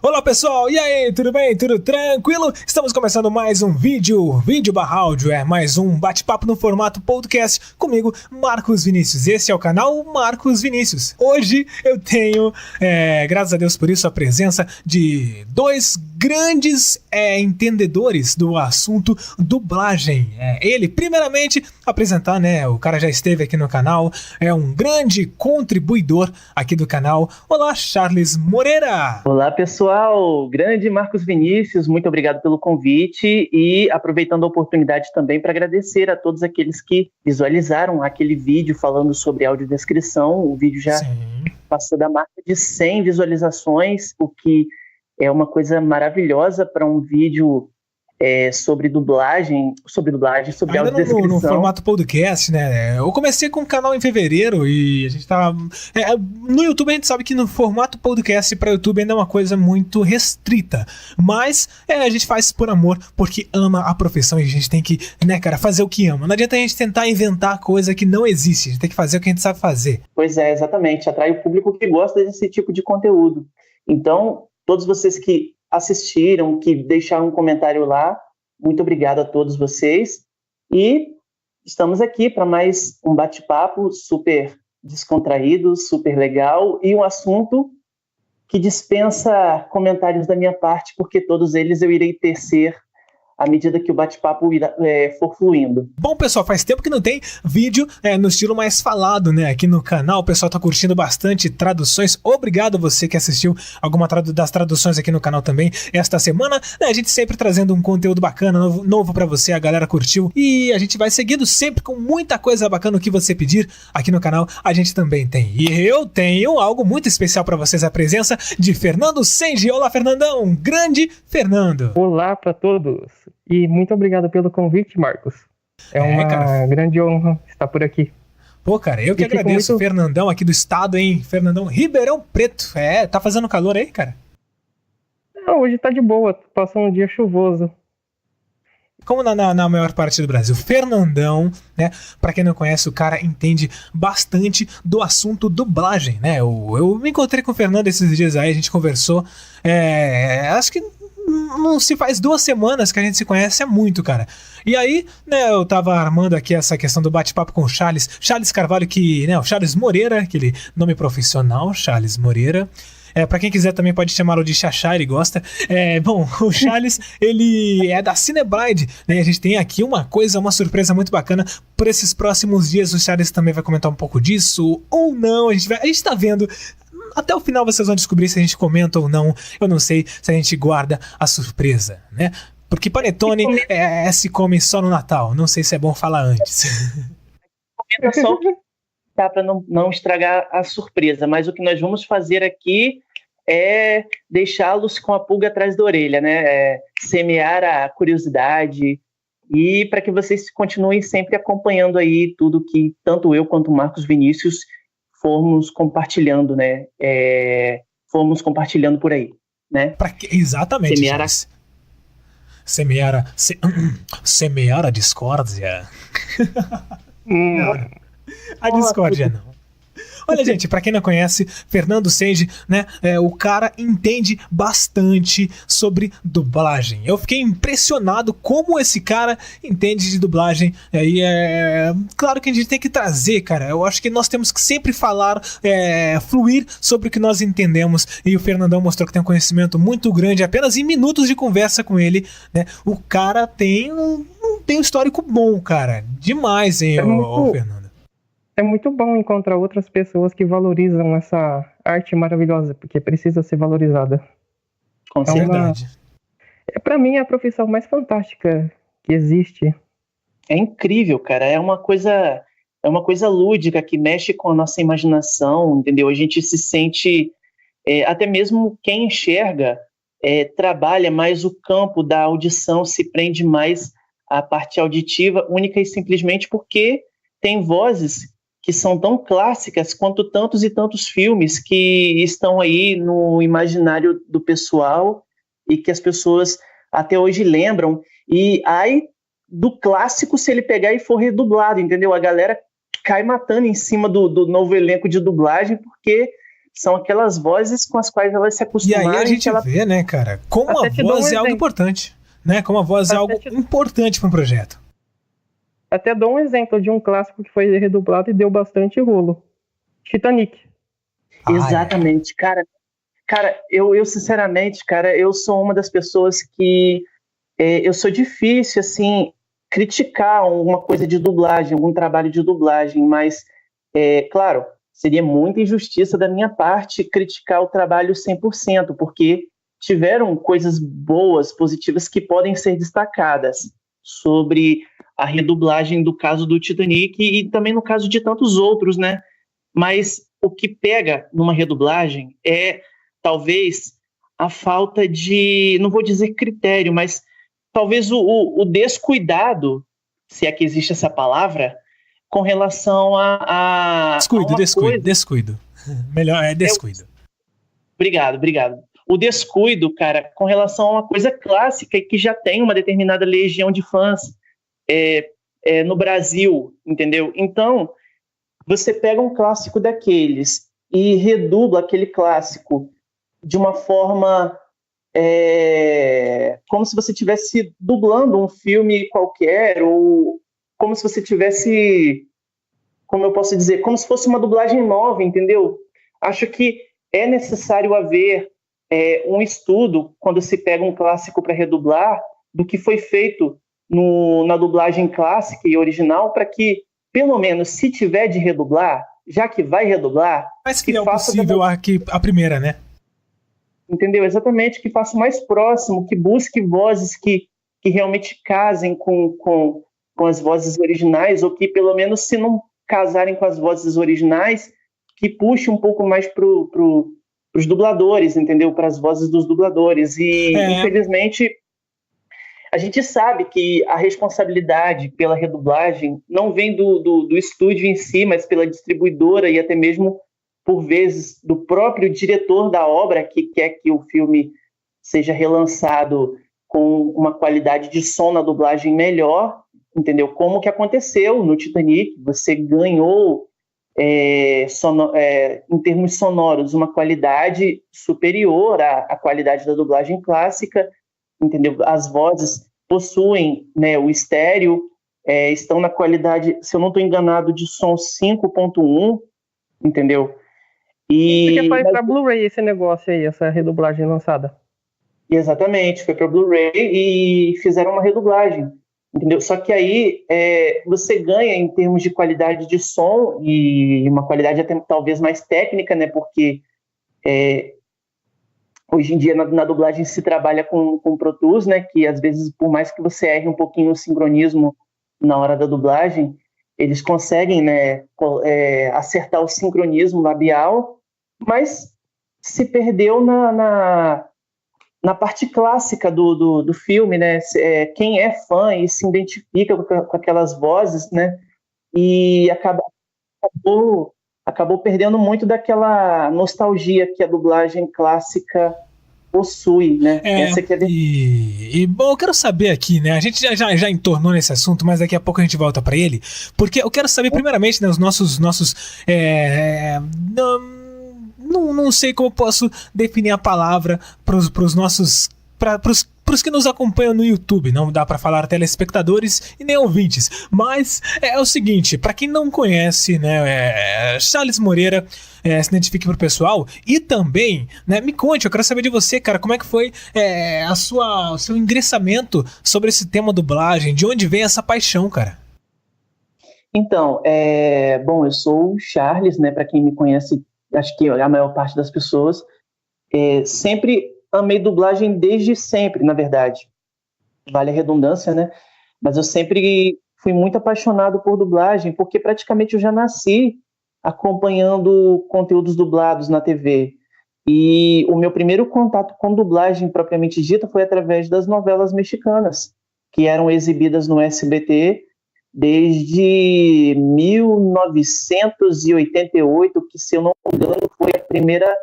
Olá pessoal, e aí, tudo bem? Tudo tranquilo? Estamos começando mais um vídeo barra áudio, mais um bate-papo no formato podcast comigo, Marcos Vinícius. Esse é o canal Marcos Vinícius. Hoje eu tenho, graças a Deus por isso, a presença de dois grandes entendedores do assunto dublagem. Ele, primeiramente, apresentar, o cara já esteve aqui no canal, é um grande contribuidor aqui do canal. Olá, Charles Moreira! Olá pessoal, grande Marcos Vinícius, muito obrigado pelo convite e aproveitando a oportunidade também para agradecer a todos aqueles que visualizaram aquele vídeo falando sobre audiodescrição. O vídeo já passou da marca de 100 visualizações, o que é uma coisa maravilhosa para um vídeo sobre dublagem, sobre ainda audiodescrição. No formato podcast, né? Eu comecei com o canal em fevereiro e a gente tava... no YouTube a gente sabe que no formato podcast para YouTube ainda é uma coisa muito restrita, mas a gente faz por amor, porque ama a profissão e a gente tem que, fazer o que ama. Não adianta a gente tentar inventar coisa que não existe, a gente tem que fazer o que a gente sabe fazer. Pois é, exatamente, atrai o público que gosta desse tipo de conteúdo. Então, todos vocês que assistiram, que deixaram um comentário lá, muito obrigado a todos vocês. E estamos aqui para mais um bate-papo super descontraído, super legal e um assunto que dispensa comentários da minha parte, porque todos eles eu irei tecer à medida que o bate-papo for fluindo. Bom, pessoal, faz tempo que não tem vídeo no estilo mais falado, aqui no canal. O pessoal tá curtindo bastante traduções. Obrigado você que assistiu alguma das traduções aqui no canal também esta semana. A gente sempre trazendo um conteúdo bacana, novo pra você, a galera curtiu. E a gente vai seguindo sempre com muita coisa bacana. O que você pedir aqui no canal, a gente também tem. E eu tenho algo muito especial pra vocês, a presença de Fernando Senji. Olá, Fernandão! Grande Fernando! Olá pra todos! E muito obrigado pelo convite, Marcos. É uma grande honra estar por aqui. Pô, cara, eu que agradeço. Fernandão aqui do estado, hein? Fernandão, Ribeirão Preto. Tá fazendo calor aí, cara? Não, hoje tá de boa. Passou um dia chuvoso. Como na maior parte do Brasil. Fernandão, pra quem não conhece, o cara entende bastante do assunto dublagem, Eu me encontrei com o Fernando esses dias aí, a gente conversou. Acho que não se faz 2 semanas que a gente se conhece, é muito, cara. E aí, eu tava armando aqui essa questão do bate-papo com o Charles Carvalho, o Charles Moreira, aquele nome profissional, Charles Moreira. Pra quem quiser também pode chamá-lo de Xaxá, ele gosta. Bom, o Charles, ele é da Cinebride, A gente tem aqui uma surpresa muito bacana. Por esses próximos dias, o Charles também vai comentar um pouco disso, ou não, a gente tá vendo. Até o final vocês vão descobrir se a gente comenta ou não. Eu não sei se a gente guarda a surpresa, Porque panetone se come só no Natal. Não sei se é bom falar antes. Comenta só o que dá para não estragar a surpresa. Mas o que nós vamos fazer aqui é deixá-los com a pulga atrás da orelha, semear a curiosidade e para que vocês continuem sempre acompanhando aí tudo que tanto eu quanto o Marcos Vinícius fomos compartilhando, fomos compartilhando por aí, Exatamente. Semear a discórdia. Não, a discórdia não. Olha, gente, pra quem não conhece, Fernando Senji, o cara entende bastante sobre dublagem. Eu fiquei impressionado como esse cara entende de dublagem. E claro que a gente tem que trazer, cara. Eu acho que nós temos que sempre falar, fluir sobre o que nós entendemos. E o Fernandão mostrou que tem um conhecimento muito grande, apenas em minutos de conversa com ele, O cara tem um histórico bom, cara. Demais, hein, Fernando? É muito bom encontrar outras pessoas que valorizam essa arte maravilhosa, porque precisa ser valorizada. Com certeza. Pra mim, é a profissão mais fantástica que existe. É incrível, cara. É uma coisa lúdica que mexe com a nossa imaginação, entendeu? A gente se sente, até mesmo quem enxerga, trabalha mais o campo da audição, se prende mais à parte auditiva, única e simplesmente porque tem vozes que são tão clássicas quanto tantos e tantos filmes que estão aí no imaginário do pessoal e que as pessoas até hoje lembram. E aí, do clássico, se ele pegar e for redublado, entendeu? A galera cai matando em cima do novo elenco de dublagem porque são aquelas vozes com as quais elas se E acostumaram. aí a gente vê, né, cara, como a Até te dou voz é algo exemplo. importante, né? Como a voz é Até algo te- importante para um projeto. Até dou um exemplo de um clássico que foi redublado e deu bastante rolo. Titanic. Exatamente, cara. Cara, eu sinceramente, cara, eu sou uma das pessoas que eu sou difícil, assim, criticar alguma coisa de dublagem, algum trabalho de dublagem, mas, claro, seria muita injustiça da minha parte criticar o trabalho 100%, porque tiveram coisas boas, positivas, que podem ser destacadas sobre a redublagem do caso do Titanic e também no caso de tantos outros, né? Mas o que pega numa redublagem é, talvez, a falta de, não vou dizer critério, mas talvez o descuidado, se é que existe essa palavra, com relação a uma coisa. Descuido. Melhor é Eu- descuido. Obrigado. O descuido, cara, com relação a uma coisa clássica e que já tem uma determinada legião de fãs no Brasil, entendeu? Então, você pega um clássico daqueles e redubla aquele clássico de uma forma como se você estivesse dublando um filme qualquer, ou como se você tivesse, como eu posso dizer, como se fosse uma dublagem nova, entendeu? Acho que é necessário haver um estudo, quando se pega um clássico para redublar, do que foi feito na dublagem clássica e original, para que, pelo menos, se tiver de redublar, já que vai redublar, Mais que fiel faça possível a primeira, né? entendeu? Exatamente, que faça mais próximo, que busque vozes que realmente casem com as vozes originais, ou que, pelo menos, se não casarem com as vozes originais, que puxe um pouco mais para os dubladores, entendeu? Para as vozes dos dubladores. E, infelizmente, a gente sabe que a responsabilidade pela redublagem não vem do estúdio em si, mas pela distribuidora e até mesmo, por vezes, do próprio diretor da obra, que quer que o filme seja relançado com uma qualidade de som na dublagem melhor, entendeu? Como que aconteceu no Titanic, você ganhou, em termos sonoros, uma qualidade superior à qualidade da dublagem clássica, entendeu? As vozes possuem, né, o estéreo, estão na qualidade, se eu não estou enganado, de som 5.1, entendeu? Porque foi pra Blu-ray esse negócio aí, essa redublagem lançada. Exatamente, foi para Blu-ray e fizeram uma redublagem, entendeu? Só que aí você ganha em termos de qualidade de som e uma qualidade até talvez mais técnica, né? Porque hoje em dia na dublagem se trabalha com Pro Tools, né? Que às vezes, por mais que você erre um pouquinho o sincronismo na hora da dublagem, eles conseguem, né, acertar o sincronismo labial, mas se perdeu na parte clássica do filme, né? Quem é fã e se identifica com aquelas vozes, né? E acabou perdendo muito daquela nostalgia que a dublagem clássica possui, né? Essa que é Bom, eu quero saber aqui, né? A gente já entornou nesse assunto, mas daqui a pouco a gente volta pra ele, porque eu quero saber primeiramente, né, os nossos não sei como eu posso definir a palavra pros nossos pros que nos acompanham no YouTube, não dá pra falar telespectadores e nem ouvintes, mas é o seguinte, pra quem não conhece, né, Charles Moreira, se identifique pro pessoal e também, né, me conte, eu quero saber de você, cara, como é que foi o seu ingressamento sobre esse tema dublagem, de onde vem essa paixão, cara? Então, bom, eu sou o Charles, né, para quem me conhece, acho que a maior parte das pessoas, sempre amei dublagem desde sempre, na verdade. Vale a redundância, né? Mas eu sempre fui muito apaixonado por dublagem, porque praticamente eu já nasci acompanhando conteúdos dublados na TV. E o meu primeiro contato com dublagem propriamente dita foi através das novelas mexicanas, que eram exibidas no SBT desde 1988, que, se eu não me engano, foi a primeira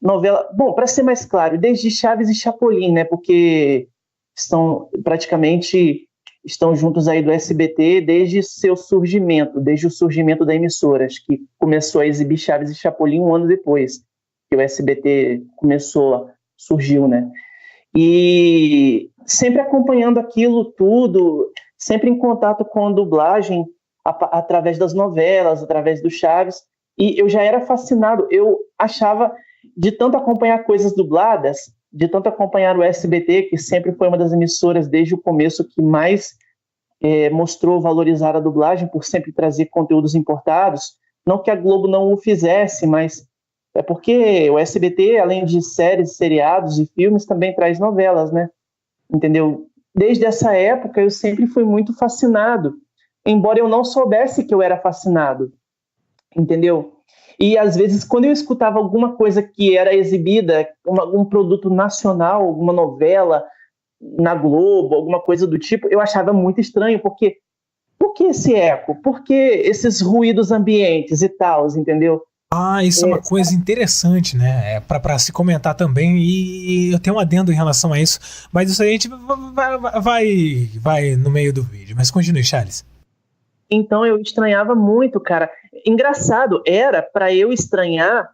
novela. Bom, para ser mais claro, desde Chaves e Chapolin, né? Porque estão juntos aí do SBT desde seu surgimento, desde o surgimento da emissora, que começou a exibir Chaves e Chapolin um ano depois. que o SBT surgiu, né? E sempre acompanhando aquilo tudo, sempre em contato com a dublagem, através das novelas, através do Chaves, e eu já era fascinado, eu achava, de tanto acompanhar coisas dubladas, de tanto acompanhar o SBT, que sempre foi uma das emissoras desde o começo que mais mostrou valorizar a dublagem, por sempre trazer conteúdos importados, não que a Globo não o fizesse, mas é porque o SBT, além de séries, seriados e filmes, também traz novelas, né? Entendeu? Desde essa época eu sempre fui muito fascinado, embora eu não soubesse que eu era fascinado, entendeu? E às vezes quando eu escutava alguma coisa que era exibida, algum produto nacional, alguma novela na Globo, alguma coisa do tipo, eu achava muito estranho, porque por que esse eco? Por que esses ruídos ambientes e tal, entendeu? Ah, isso é uma coisa interessante, né? Pra se comentar também, e eu tenho um adendo em relação a isso, mas isso aí a gente vai no meio do vídeo. Mas continue, Charles. Então eu estranhava muito, cara. Engraçado, era para eu estranhar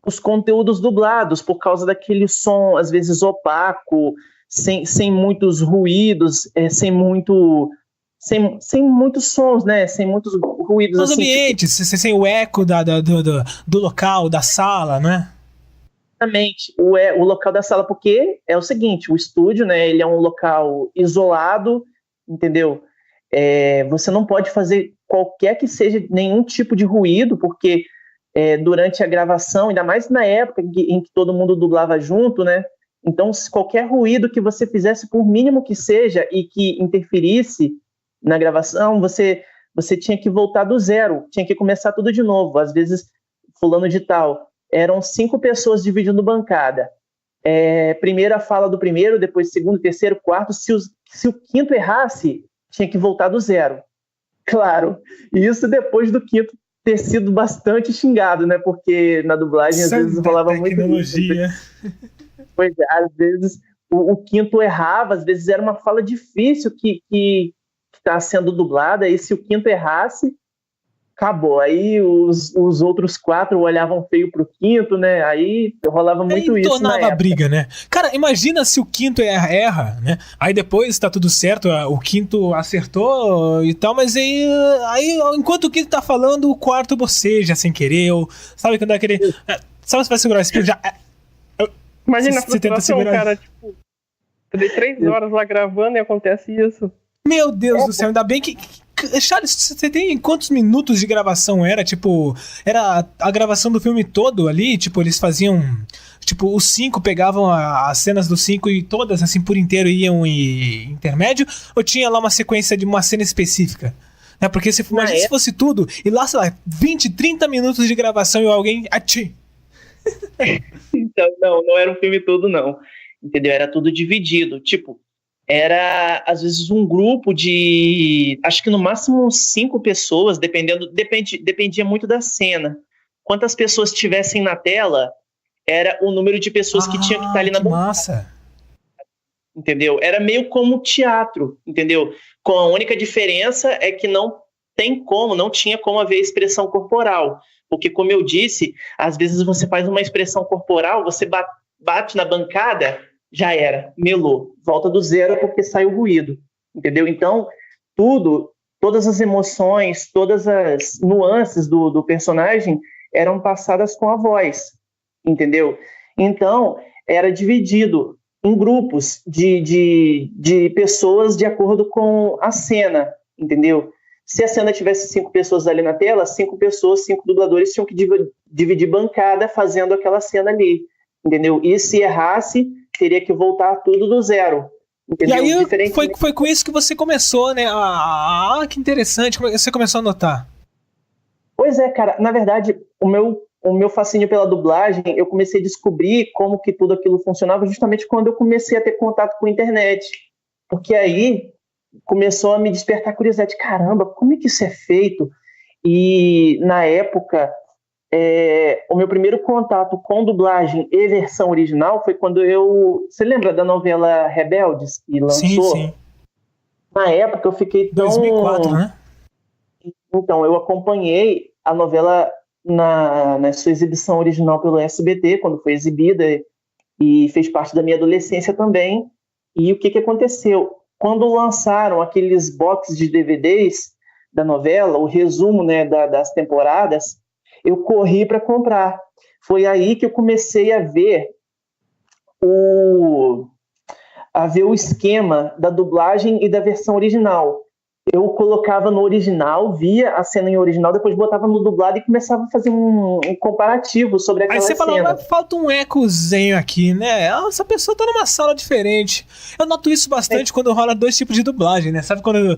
os conteúdos dublados, por causa daquele som, às vezes opaco, sem muitos ruídos, sem muitos sons, né? Sem muitos ruídos. Os assim, ambientes, sem o eco do local, da sala, né? Exatamente, o local da sala, porque é o seguinte, o estúdio, né, ele é um local isolado, entendeu? Você não pode fazer qualquer que seja nenhum tipo de ruído, porque durante a gravação, ainda mais na época em que todo mundo dublava junto, né? Então, se qualquer ruído que você fizesse, por mínimo que seja, e que interferisse na gravação, você tinha que voltar do zero, tinha que começar tudo de novo. Às vezes, fulano de tal, eram 5 pessoas dividindo bancada. Primeiro a fala do primeiro, depois segundo, terceiro, quarto. Se o quinto errasse, tinha que voltar do zero. Claro, e isso depois do quinto ter sido bastante xingado, né? Porque na dublagem às vezes rolava muito tecnologia. Pois é, às vezes o quinto errava, às vezes era uma fala difícil que está sendo dublada, e se o quinto errasse, acabou. Aí os outros 4 olhavam feio pro quinto, né? Aí rolava muito Aí isso na tornava época. briga, né? Cara, imagina se o quinto erra, né? Aí depois tá tudo certo, o quinto acertou e tal, mas aí enquanto o quinto tá falando, o quarto boceja sem querer, ou sabe quando é aquele... Sabe se vai segurar esse espirro já... Imagina a frustração, cara, tipo, eu dei 3 horas lá gravando e acontece isso. Meu Deus do céu, ainda bem que... Charles, você tem quantos minutos de gravação era? Tipo, era a gravação do filme todo ali? Tipo, eles faziam... Tipo, os 5 pegavam as cenas dos 5 e todas, assim, por inteiro iam em intermédio? Ou tinha lá uma sequência de uma cena específica? Né? Porque se fosse tudo, e lá, sei lá, 20, 30 minutos de gravação e alguém... Então, não era um filme todo, não. Entendeu? Era tudo dividido. Tipo, era, às vezes, um grupo de... Acho que no máximo 5 pessoas, dependia muito da cena. Quantas pessoas tivessem na tela, era o número de pessoas que tinham que estar ali na bancada. Massa! Entendeu? Era meio como teatro, entendeu? Com a única diferença é que não tinha como haver expressão corporal. Porque, como eu disse, às vezes você faz uma expressão corporal, você bate na bancada, já era, melou, volta do zero porque saiu ruído, entendeu? Então, todas as emoções, todas as nuances do personagem eram passadas com a voz, entendeu? Então, era dividido em grupos de pessoas de acordo com a cena, entendeu? Se a cena tivesse 5 pessoas ali na tela, 5 pessoas, 5 dubladores tinham que dividir bancada fazendo aquela cena ali, entendeu? E se errasse, teria que voltar tudo do zero, entendeu? E aí foi com isso que você começou, né? Que interessante, você começou a notar. Pois é, cara, na verdade, o meu fascínio pela dublagem, eu comecei a descobrir como que tudo aquilo funcionava justamente quando eu comecei a ter contato com a internet, porque aí começou a me despertar curiosidade, caramba, como é que isso é feito? E na época, o meu primeiro contato com dublagem e versão original foi quando você lembra da novela Rebeldes, que lançou? Sim. Na época eu fiquei tão... 2004, né? Então, eu acompanhei a novela na sua exibição original pelo SBT, quando foi exibida, e fez parte da minha adolescência também. E o que aconteceu? Quando lançaram aqueles boxes de DVDs da novela, o resumo, né, das temporadas, eu corri para comprar. Foi aí que eu comecei a ver o esquema da dublagem e da versão original. Eu colocava no original, via a cena em original, depois botava no dublado e começava a fazer um comparativo sobre aquela cena. Aí você falou, mas falta um ecozinho aqui, né? Essa pessoa tá numa sala diferente. Eu noto isso bastante quando rola dois tipos de dublagem, né? Sabe quando...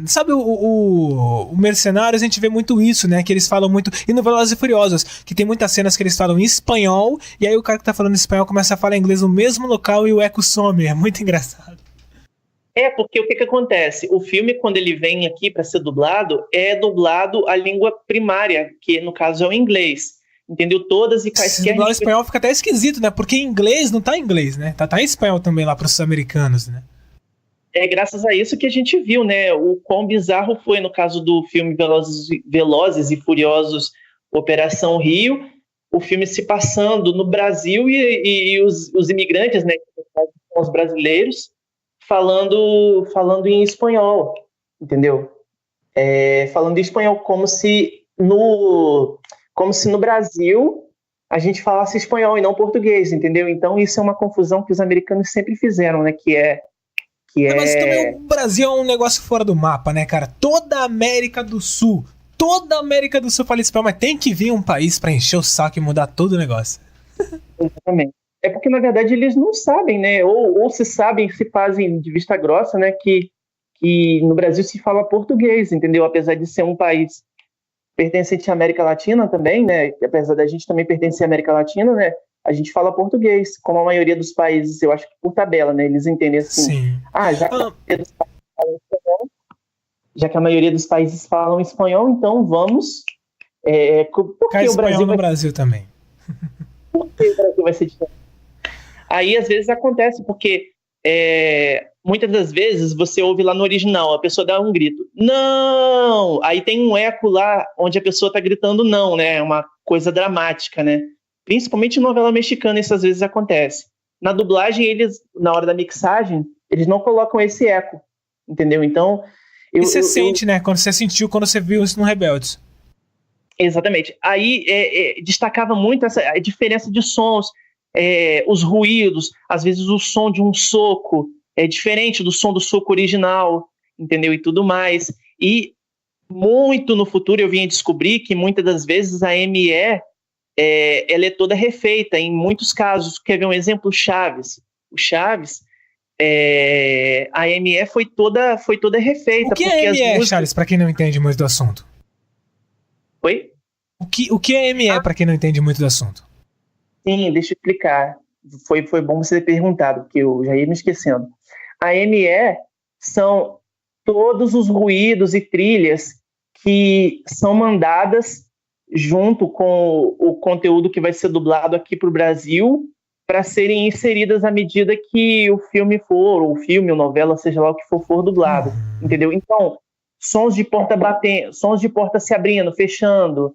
sabe o Mercenários, a gente vê muito isso, né? Que eles falam muito... E no Velozes e Furiosos, que tem muitas cenas que eles falam em espanhol, e aí o cara que tá falando espanhol começa a falar inglês no mesmo local e o eco some. É muito engraçado. Porque o que acontece? O filme, quando ele vem aqui para ser dublado, é dublado a língua primária, que no caso é o inglês. Entendeu? Todas e quaisquer... Se dublar em espanhol fica até esquisito, né? Porque em inglês não tá em inglês, né? Tá em espanhol também lá pros americanos, né? É graças a isso que a gente viu, né? O quão bizarro foi no caso do filme Velozes e Furiosos Operação Rio, o filme se passando no Brasil e os imigrantes, né? Que são os brasileiros, falando em espanhol, entendeu? Falando em espanhol como se no Brasil a gente falasse espanhol e não português, entendeu? Então isso é uma confusão que os americanos sempre fizeram, né? Mas também o Brasil é um negócio fora do mapa, né, cara? Toda a América do Sul fala espanhol, mas tem que vir um país pra encher o saco e mudar todo o negócio. Exatamente. É porque, na verdade, eles não sabem, né? Ou se sabem, se fazem de vista grossa, né? Que no Brasil se fala português, entendeu? Apesar de ser um país pertencente à América Latina também, né? Apesar da gente também pertencer à América Latina, né? A gente fala português, como a maioria dos países, eu acho que por tabela, né? Eles entendem assim. Sim. Já que a maioria dos países falam espanhol, então vamos... Cai espanhol no Brasil também. Por que o Brasil vai ser diferente? Aí, às vezes, acontece, porque muitas das vezes você ouve lá no original, a pessoa dá um grito, não! Aí tem um eco lá onde a pessoa está gritando não, né? É uma coisa dramática, né? Principalmente em novela mexicana, isso às vezes acontece. Na dublagem, eles, na hora da mixagem, eles não colocam esse eco, entendeu? Então... você sente, né? Quando você viu isso no Rebeldes. Exatamente. Aí destacava muito a diferença de sons, os ruídos, às vezes o som de um soco é diferente do som do soco original, entendeu? E tudo mais. E muito no futuro eu vim a descobrir que muitas das vezes a ME ela é toda refeita, em muitos casos. Quer ver um exemplo? Chaves. O Chaves, a ME foi toda refeita. O que é ME, Charles, para quem não entende muito do assunto? Oi? O que é ME, para quem não entende muito do assunto? Sim, deixa eu explicar. Foi bom você ter perguntado, porque eu já ia me esquecendo. A ME são todos os ruídos e trilhas que são mandadas junto com o conteúdo que vai ser dublado aqui para o Brasil, para serem inseridas à medida que o filme ou novela, seja lá o que for dublado, entendeu? Então, sons de porta batendo, sons de porta se abrindo, fechando,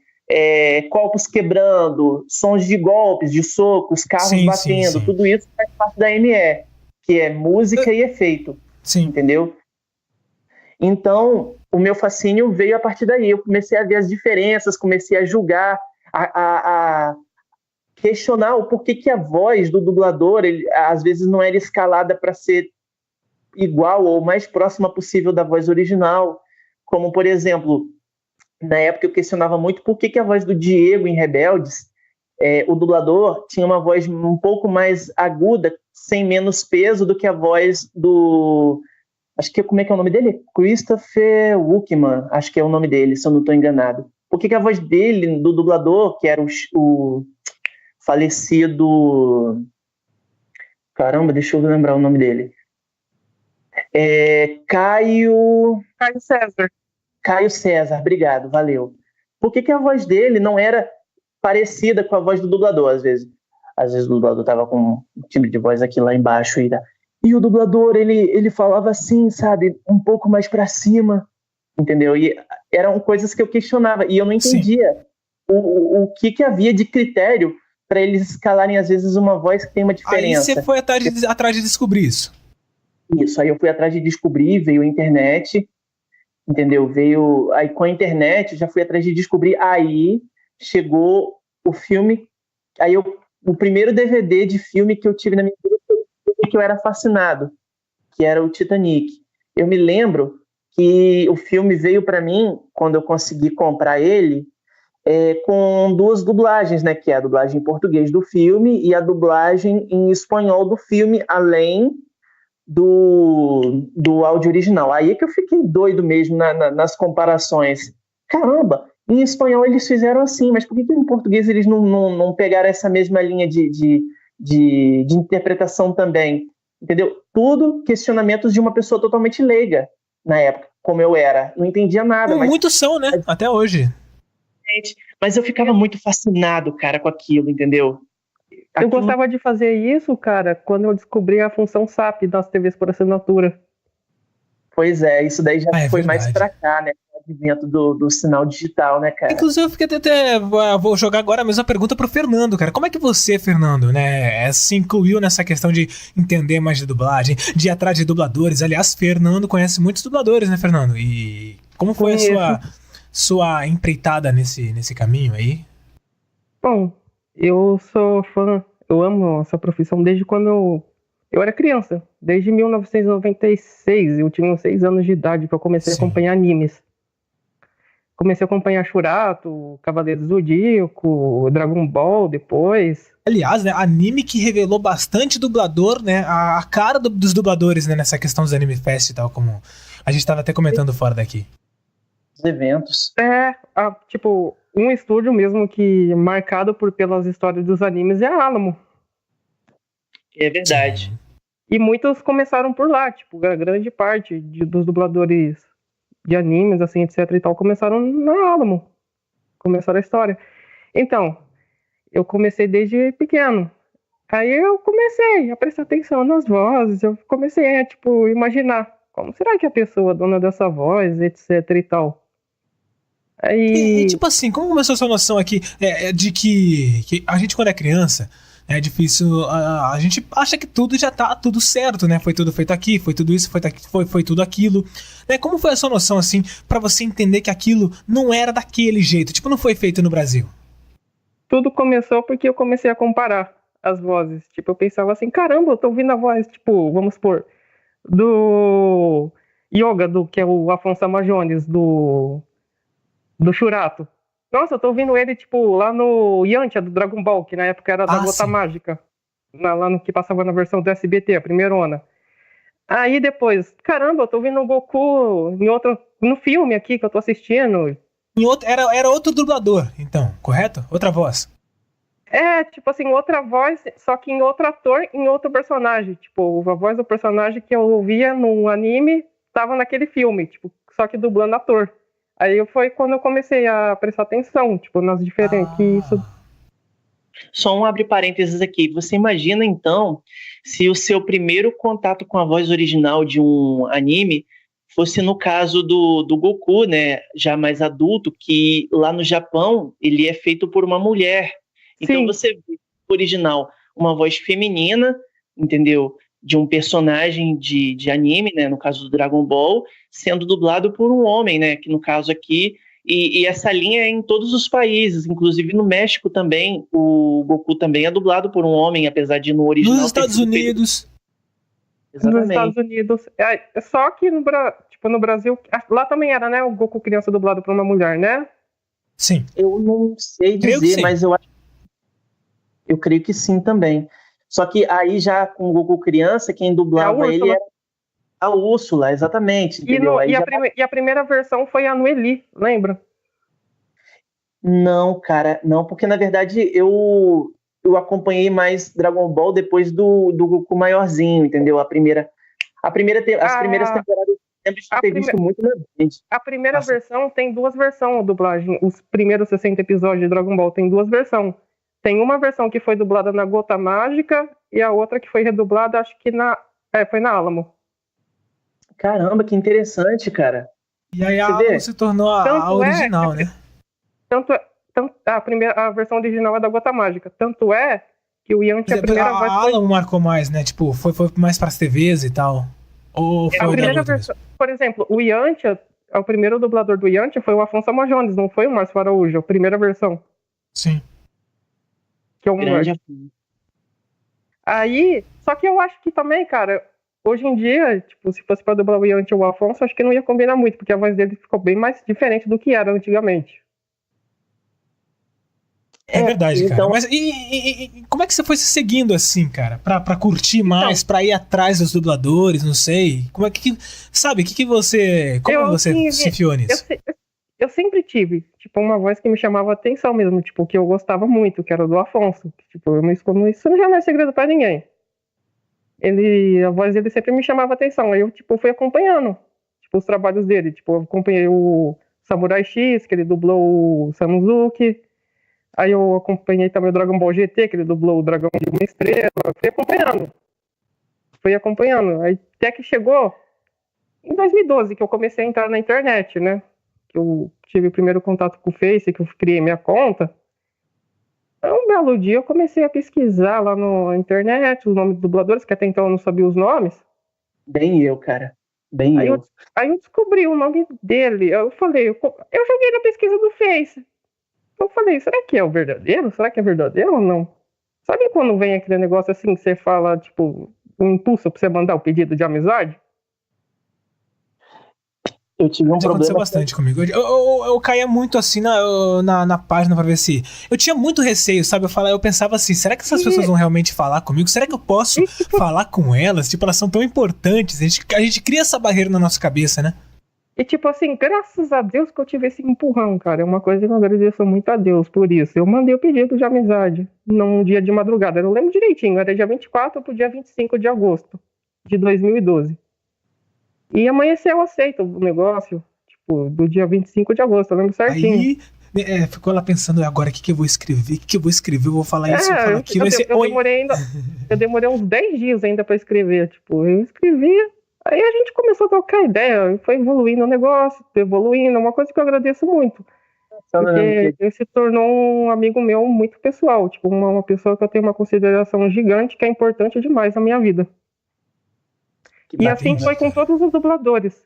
copos quebrando, sons de golpes, de socos, carros batendo, sim. Tudo isso faz parte da ME, que é música e efeito, entendeu? Então, o meu fascínio veio a partir daí. Eu comecei a ver as diferenças, comecei a julgar, a questionar o porquê que a voz do dublador, às vezes não era escalada para ser igual ou mais próxima possível da voz original. Como, por exemplo, na época eu questionava muito por que a voz do Diego em Rebeldes, o dublador tinha uma voz um pouco mais aguda, sem menos peso do que a voz do... Acho que, como é que é o nome dele? Christopher Walken, acho que é o nome dele, se eu não estou enganado. Por que a voz dele, do dublador, que era o falecido... Caramba, deixa eu lembrar o nome dele. Caio César. Caio César, obrigado, valeu. Por que a voz dele não era parecida com a voz do dublador, às vezes? Às vezes o dublador estava com um timbre de voz aqui lá embaixo e o dublador, ele falava assim, sabe, um pouco mais para cima, entendeu? E eram coisas que eu questionava e eu não entendia. o que havia de critério para eles escalarem, às vezes, uma voz que tem uma diferença. Aí você foi atrás de descobrir isso. Isso, aí eu fui atrás de descobrir, veio a internet, entendeu? Aí com a internet, eu já fui atrás de descobrir, aí chegou o filme, o primeiro DVD de filme que eu tive na minha vida foi o filme que eu era fascinado, que era o Titanic. Eu me lembro que o filme veio para mim, quando eu consegui comprar ele, com duas dublagens, né? Que é a dublagem em português do filme e a dublagem em espanhol do filme, além do áudio original. Aí é que eu fiquei doido mesmo nas comparações. Caramba, em espanhol eles fizeram assim, mas por que em português eles não pegaram essa mesma linha de interpretação também? Entendeu? Tudo questionamentos de uma pessoa totalmente leiga na época, como eu era. Não entendia nada. Muitos são, né? Até hoje. Mas eu ficava muito fascinado, cara, com aquilo, entendeu? Eu gostava de fazer isso, cara, quando eu descobri a função SAP das TVs por assinatura. Pois é, isso daí já foi verdade. mais pra cá, né? O advento do sinal digital, né, cara? Inclusive, eu fiquei até vou jogar agora a mesma pergunta pro Fernando, cara. Como é que você, Fernando, né, se incluiu nessa questão de entender mais de dublagem, de ir atrás de dubladores? Aliás, Fernando conhece muitos dubladores, né, Fernando? E como foi a sua empreitada nesse caminho aí? Bom, eu sou fã, eu amo essa profissão desde quando eu era criança. Desde 1996, eu tinha uns 6 anos de idade que eu comecei a acompanhar animes. Comecei a acompanhar Churato, Cavaleiros do Zodíaco, Dragon Ball depois. Aliás, né, anime que revelou bastante dublador, né, a cara dos dubladores, né, nessa questão dos Anime Fest e tal, como a gente estava até comentando fora daqui. Os eventos. Tipo, um estúdio mesmo que marcado pelas histórias dos animes é a Alamo. É verdade. Sim. E muitos começaram por lá, tipo, a grande parte dos dubladores de animes, assim, etc e tal, começaram na Alamo. Começaram a história. Então, eu comecei desde pequeno. Aí eu comecei a prestar atenção nas vozes, eu comecei a, tipo, imaginar como será que a pessoa dona dessa voz, etc e tal. E tipo assim, como começou a sua noção aqui de que a gente quando é criança, é difícil, a gente acha que tudo já tá tudo certo, né? Foi tudo feito aqui, foi tudo isso, foi tudo aquilo. Né? Como foi a sua noção, assim, pra você entender que aquilo não era daquele jeito? Tipo, não foi feito no Brasil? Tudo começou porque eu comecei a comparar as vozes. Tipo, eu pensava assim, caramba, eu tô ouvindo a voz, tipo, vamos supor, do Yoga, que é o Afonso Amajones, do Churato. Nossa, eu tô ouvindo ele, tipo, lá no Yantia, do Dragon Ball, que na época era da Gota Mágica. Lá no que passava na versão do SBT, a primeirona. Aí depois, caramba, eu tô ouvindo o Goku no filme aqui que eu tô assistindo. Era outro dublador, então, correto? Outra voz. Tipo assim, outra voz, só que em outro ator, em outro personagem. Tipo, a voz do personagem que eu ouvia no anime tava naquele filme, tipo, só que dublando ator. Aí foi quando eu comecei a prestar atenção, tipo, nas diferenças. Só um abre parênteses aqui. Você imagina, então, se o seu primeiro contato com a voz original de um anime fosse no caso do Goku, né, já mais adulto, que lá no Japão ele é feito por uma mulher. Então você vê no original uma voz feminina, entendeu? De um personagem de anime, né, no caso do Dragon Ball, sendo dublado por um homem, né, que no caso aqui, e essa linha é em todos os países, inclusive no México também, o Goku também é dublado por um homem, apesar de no original... Nos Estados Unidos. Exatamente. Nos Estados Unidos. Só que no Brasil, lá também era, né, o Goku criança dublado por uma mulher, né? Sim. Eu não sei dizer, mas eu creio que sim também. Só que aí já com o Goku criança, quem dublava ele era a Úrsula, exatamente. Entendeu? E a primeira versão foi a Noeli, lembra? Não, cara, não, porque na verdade eu acompanhei mais Dragon Ball depois do Goku maiorzinho, entendeu? As primeiras temporadas eu lembro de ter visto muito na frente. A primeira versão tem 2 versões de dublagem. Os primeiros 60 episódios de Dragon Ball tem 2 versões. Tem uma versão que foi dublada na Gota Mágica e a outra que foi redublada, acho que foi na Alamo. Caramba, que interessante, cara. E aí a Alamo se tornou a original, né? Tanto a versão original é da Gota Mágica. Tanto é que o Yanti, a primeira voz foi... Alan marcou mais, né? Tipo, foi mais pras TVs e tal. Ou foi A primeira versão, por exemplo, o Yanti, o primeiro dublador do Yanti foi o Afonso Amajones, não foi o Márcio Araújo, a primeira versão. Sim. Que é o Aí, só que eu acho que também, cara, hoje em dia, tipo, se fosse pra dublar o Yanti ou o Afonso, acho que não ia combinar muito, porque a voz dele ficou bem mais diferente do que era antigamente. É verdade, então... cara. Mas e como é que você foi se seguindo assim, cara? Pra curtir mais, pra ir atrás dos dubladores, não sei. Como é que... Sabe, como você se enfiou nisso? Eu sempre tive, tipo, uma voz que me chamava atenção mesmo, tipo, que eu gostava muito, que era o do Afonso. Tipo, isso já não é segredo pra ninguém. A voz dele sempre me chamava atenção. Aí eu, tipo, fui acompanhando, tipo, os trabalhos dele. Tipo, eu acompanhei o Samurai X, que ele dublou o Samuzuki. Aí eu acompanhei também o Dragon Ball GT, que ele dublou o Dragão de uma Estrela. Fui acompanhando. Aí até que chegou em 2012, que eu comecei a entrar na internet, né? Que eu tive o primeiro contato com o Face, que eu criei minha conta. Aí, um belo dia eu comecei a pesquisar lá na internet os nomes dos dubladores, que até então eu não sabia os nomes. Bem eu, cara. Bem eu. Aí eu descobri o nome dele. Eu falei, eu joguei na pesquisa do Face. Eu falei, será que é o verdadeiro? Será que é verdadeiro ou não? Sabe quando vem aquele negócio assim que você fala, tipo, um impulso pra você mandar o pedido de amizade? Eu tive um Isso problema... aconteceu bastante comigo. Eu caía muito assim na página pra ver se... Eu tinha muito receio, sabe? Eu pensava assim, será que essas pessoas vão realmente falar comigo? Será que eu posso falar com elas? Tipo, elas são tão importantes. A gente cria essa barreira na nossa cabeça, né? E tipo assim, graças a Deus que eu tive esse empurrão, cara. É uma coisa que eu agradeço muito a Deus por isso. Eu mandei o pedido de amizade num dia de madrugada. Eu não lembro direitinho, era dia 24 pro dia 25 de agosto de 2012. E amanheceu aceito o negócio, tipo, do dia 25 de agosto, eu lembro certinho. Aí, ficou lá pensando, agora o que eu vou escrever? O que eu vou escrever? Eu vou falar isso, vou falar aquilo. Eu demorei uns 10 dias ainda pra escrever, tipo, eu escrevi. Aí a gente começou a trocar ideia, foi evoluindo o negócio, evoluindo, uma coisa que eu agradeço muito. Porque ele se tornou um amigo meu muito pessoal, tipo, uma pessoa que eu tenho uma consideração gigante, que é importante demais na minha vida. E assim foi com todos os dubladores.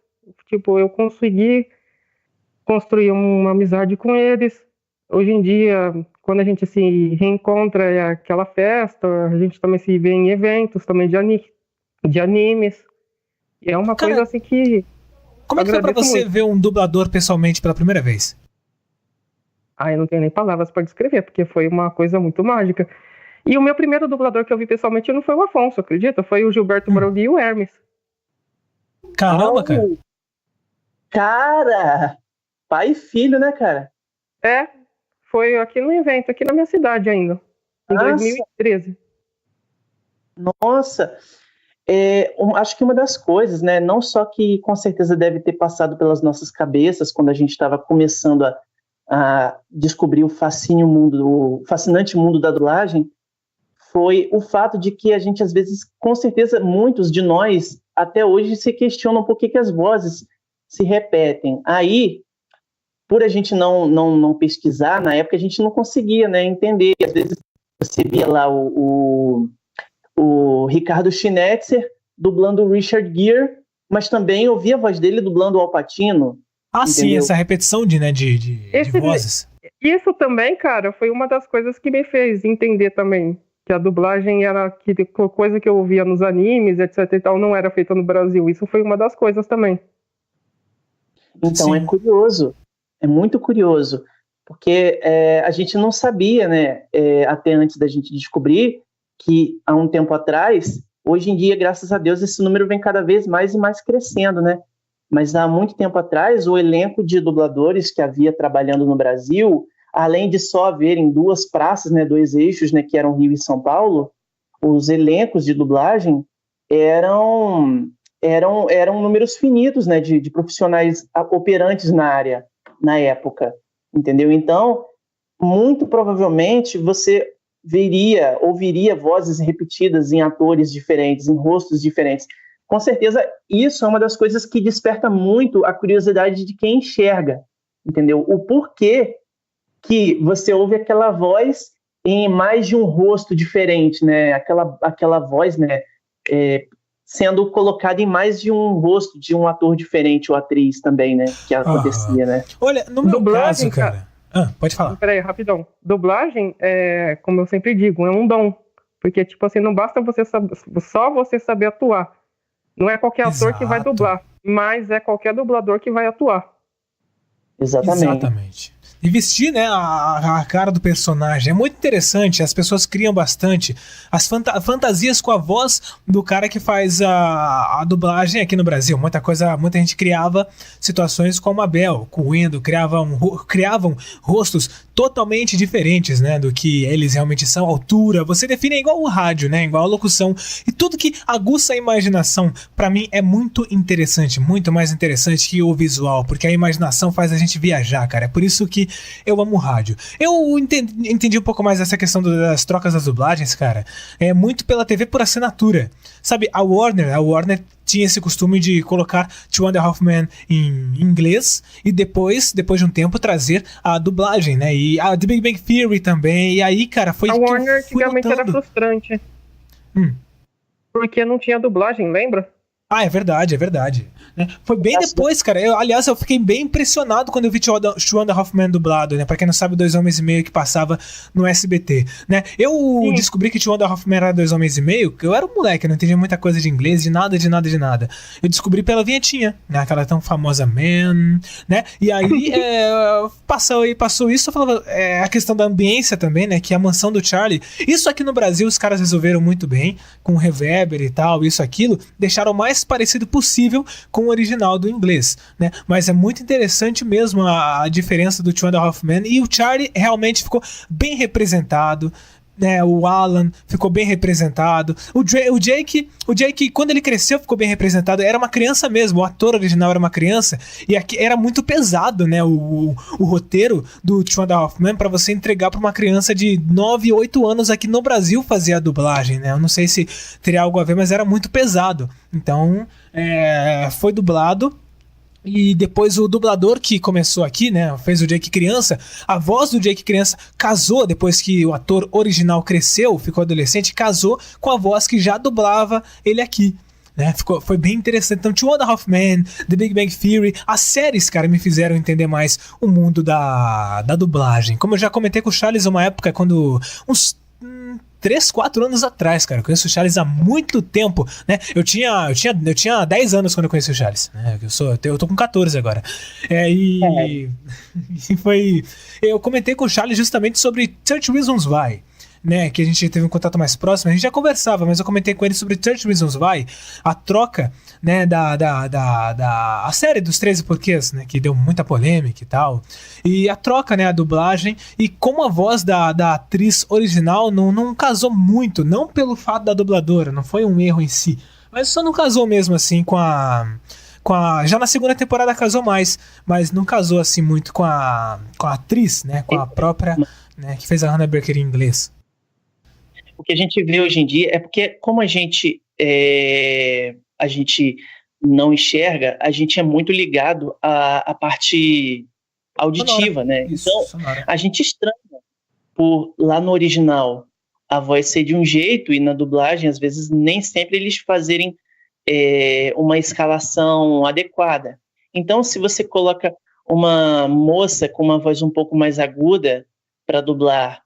Tipo, eu consegui construir uma amizade com eles. Hoje em dia, quando a gente se reencontra, é aquela festa, a gente também se vê em eventos também de animes. E é uma coisa assim que... Como é que foi pra você ver um dublador pessoalmente pela primeira vez? Eu não tenho nem palavras para descrever, porque foi uma coisa muito mágica. E o meu primeiro dublador que eu vi pessoalmente não foi o Afonso, acredita? Foi o Gilberto Morelli e o Hermes. Caramba, cara. Cara! Pai e filho, né, cara? Foi aqui no evento, aqui na minha cidade ainda. Em 2013. Nossa! Acho que uma das coisas, né, não só que com certeza deve ter passado pelas nossas cabeças quando a gente estava começando a descobrir o fascinante mundo da dublagem, foi o fato de que a gente, às vezes, com certeza, muitos de nós, até hoje, se questionam por que as vozes se repetem. Aí, por a gente não pesquisar, na época a gente não conseguia, né, entender. Às vezes você via lá o Ricardo Schnetzer dublando o Richard Gere, mas também ouvia a voz dele dublando o Al Pacino. Sim, essa repetição de vozes. Isso também, cara, foi uma das coisas que me fez entender também que a dublagem era coisa que eu ouvia nos animes, etc e tal, não era feita no Brasil. Isso foi uma das coisas também. Então, Sim. É curioso, é muito curioso, porque a gente não sabia, né, até antes da gente descobrir que há um tempo atrás, hoje em dia, graças a Deus, esse número vem cada vez mais e mais crescendo, né? Mas há muito tempo atrás, o elenco de dubladores que havia trabalhando no Brasil, além de só haverem duas praças, né, dois eixos, né, que eram Rio e São Paulo, os elencos de dublagem eram números finitos, né, de profissionais operantes na área, na época, entendeu? Então, muito provavelmente, você ouviria vozes repetidas em atores diferentes, em rostos diferentes. Com certeza, isso é uma das coisas que desperta muito a curiosidade de quem enxerga, entendeu? O porquê que você ouve aquela voz em mais de um rosto diferente, né? Aquela voz, né? Sendo colocada em mais de um rosto de um ator diferente ou atriz também, né? Que acontecia, né? Olha, no meu Dublagem, caso, cara... pode falar. Peraí, rapidão. Dublagem, como eu sempre digo, é um dom. Porque, tipo assim, não basta só você saber atuar. Não é qualquer ator que vai dublar, mas é qualquer dublador que vai atuar. Exatamente. E vestir, né, a cara do personagem. É muito interessante, as pessoas criam bastante as fantasias com a voz do cara que faz a dublagem aqui no Brasil. Muita gente criava situações como a Bel, com o Wendell, criavam rostos totalmente diferentes, né, do que eles realmente são, altura. Você define igual o rádio, né, igual a locução. E tudo que aguça a imaginação, pra mim, é muito interessante, muito mais interessante que o visual, porque a imaginação faz a gente viajar, cara. É por isso que eu amo rádio. Eu entendi um pouco mais essa questão das trocas das dublagens, cara. É muito pela TV por assinatura. Sabe, a Warner tinha esse costume de colocar Two and a Half Men em inglês e depois de um tempo, trazer a dublagem, né? E a The Big Bang Theory também. E aí, cara, foi a Warner antigamente era frustrante. Porque não tinha dublagem, lembra? É verdade. Né? Foi bem depois, cara. Eu fiquei bem impressionado quando eu vi Two and a Half Men dublado, né? Pra quem não sabe, 2 Homens e Meio que passava no SBT, né? Eu descobri que Two and a Half Men era 2 Homens e Meio, que eu era um moleque, eu não entendia muita coisa de inglês, de nada. Eu descobri pela vinhetinha, né? Aquela tão famosa Man, né? E aí, passou isso, eu falava, a questão da ambiência também, né? Que é a mansão do Charlie. Isso aqui no Brasil, os caras resolveram muito bem, com reverber e tal, isso, aquilo, deixaram o mais parecido possível com o original do inglês, né? Mas é muito interessante mesmo a diferença do Two and a Half Men, e o Charlie realmente ficou bem representado, né? O Alan ficou bem representado, o Jake, quando ele cresceu, ficou bem representado. Era uma criança mesmo, o ator original era uma criança, e aqui era muito pesado, né? O roteiro do Two and a Half Men, pra você entregar pra uma criança de 9, 8 anos aqui no Brasil fazer a dublagem, né? Eu não sei se teria algo a ver, mas era muito pesado. Então, foi dublado. E depois o dublador que começou aqui, né, fez o Jake criança, a voz do Jake criança casou, depois que o ator original cresceu, ficou adolescente, casou com a voz que já dublava ele aqui, né, foi bem interessante. Então, Two and a Half Men, The Big Bang Theory, as séries, cara, me fizeram entender mais o mundo da dublagem. Como eu já comentei com o Charles uma época, quando uns 3, 4 anos atrás, cara. Eu conheço o Charles há muito tempo, né? Eu tinha 10 anos quando eu conheci o Charles, né? Eu tô com 14 agora. E foi... Eu comentei com o Charles justamente sobre 30 Reasons Why, né, que a gente teve um contato mais próximo. A gente já conversava, mas eu comentei com ele sobre 30 Reasons Why, a troca, né, a série dos 13 porquês, né, que deu muita polêmica e tal, e a troca, né, a dublagem, e como a voz da atriz original não casou muito, não pelo fato da dubladora, não foi um erro em si, mas só não casou mesmo assim com a já na segunda temporada casou mais, mas não casou assim muito com a atriz, né, com a própria, né, que fez a Hannah Baker em inglês. O que a gente vê hoje em dia é porque, como a gente não enxerga, a gente é muito ligado à parte auditiva, sonora, né? Isso, então, sonora. A gente estranha por lá no original a voz ser de um jeito, e na dublagem, às vezes, nem sempre eles fazerem uma escalação adequada. Então, se você coloca uma moça com uma voz um pouco mais aguda para dublar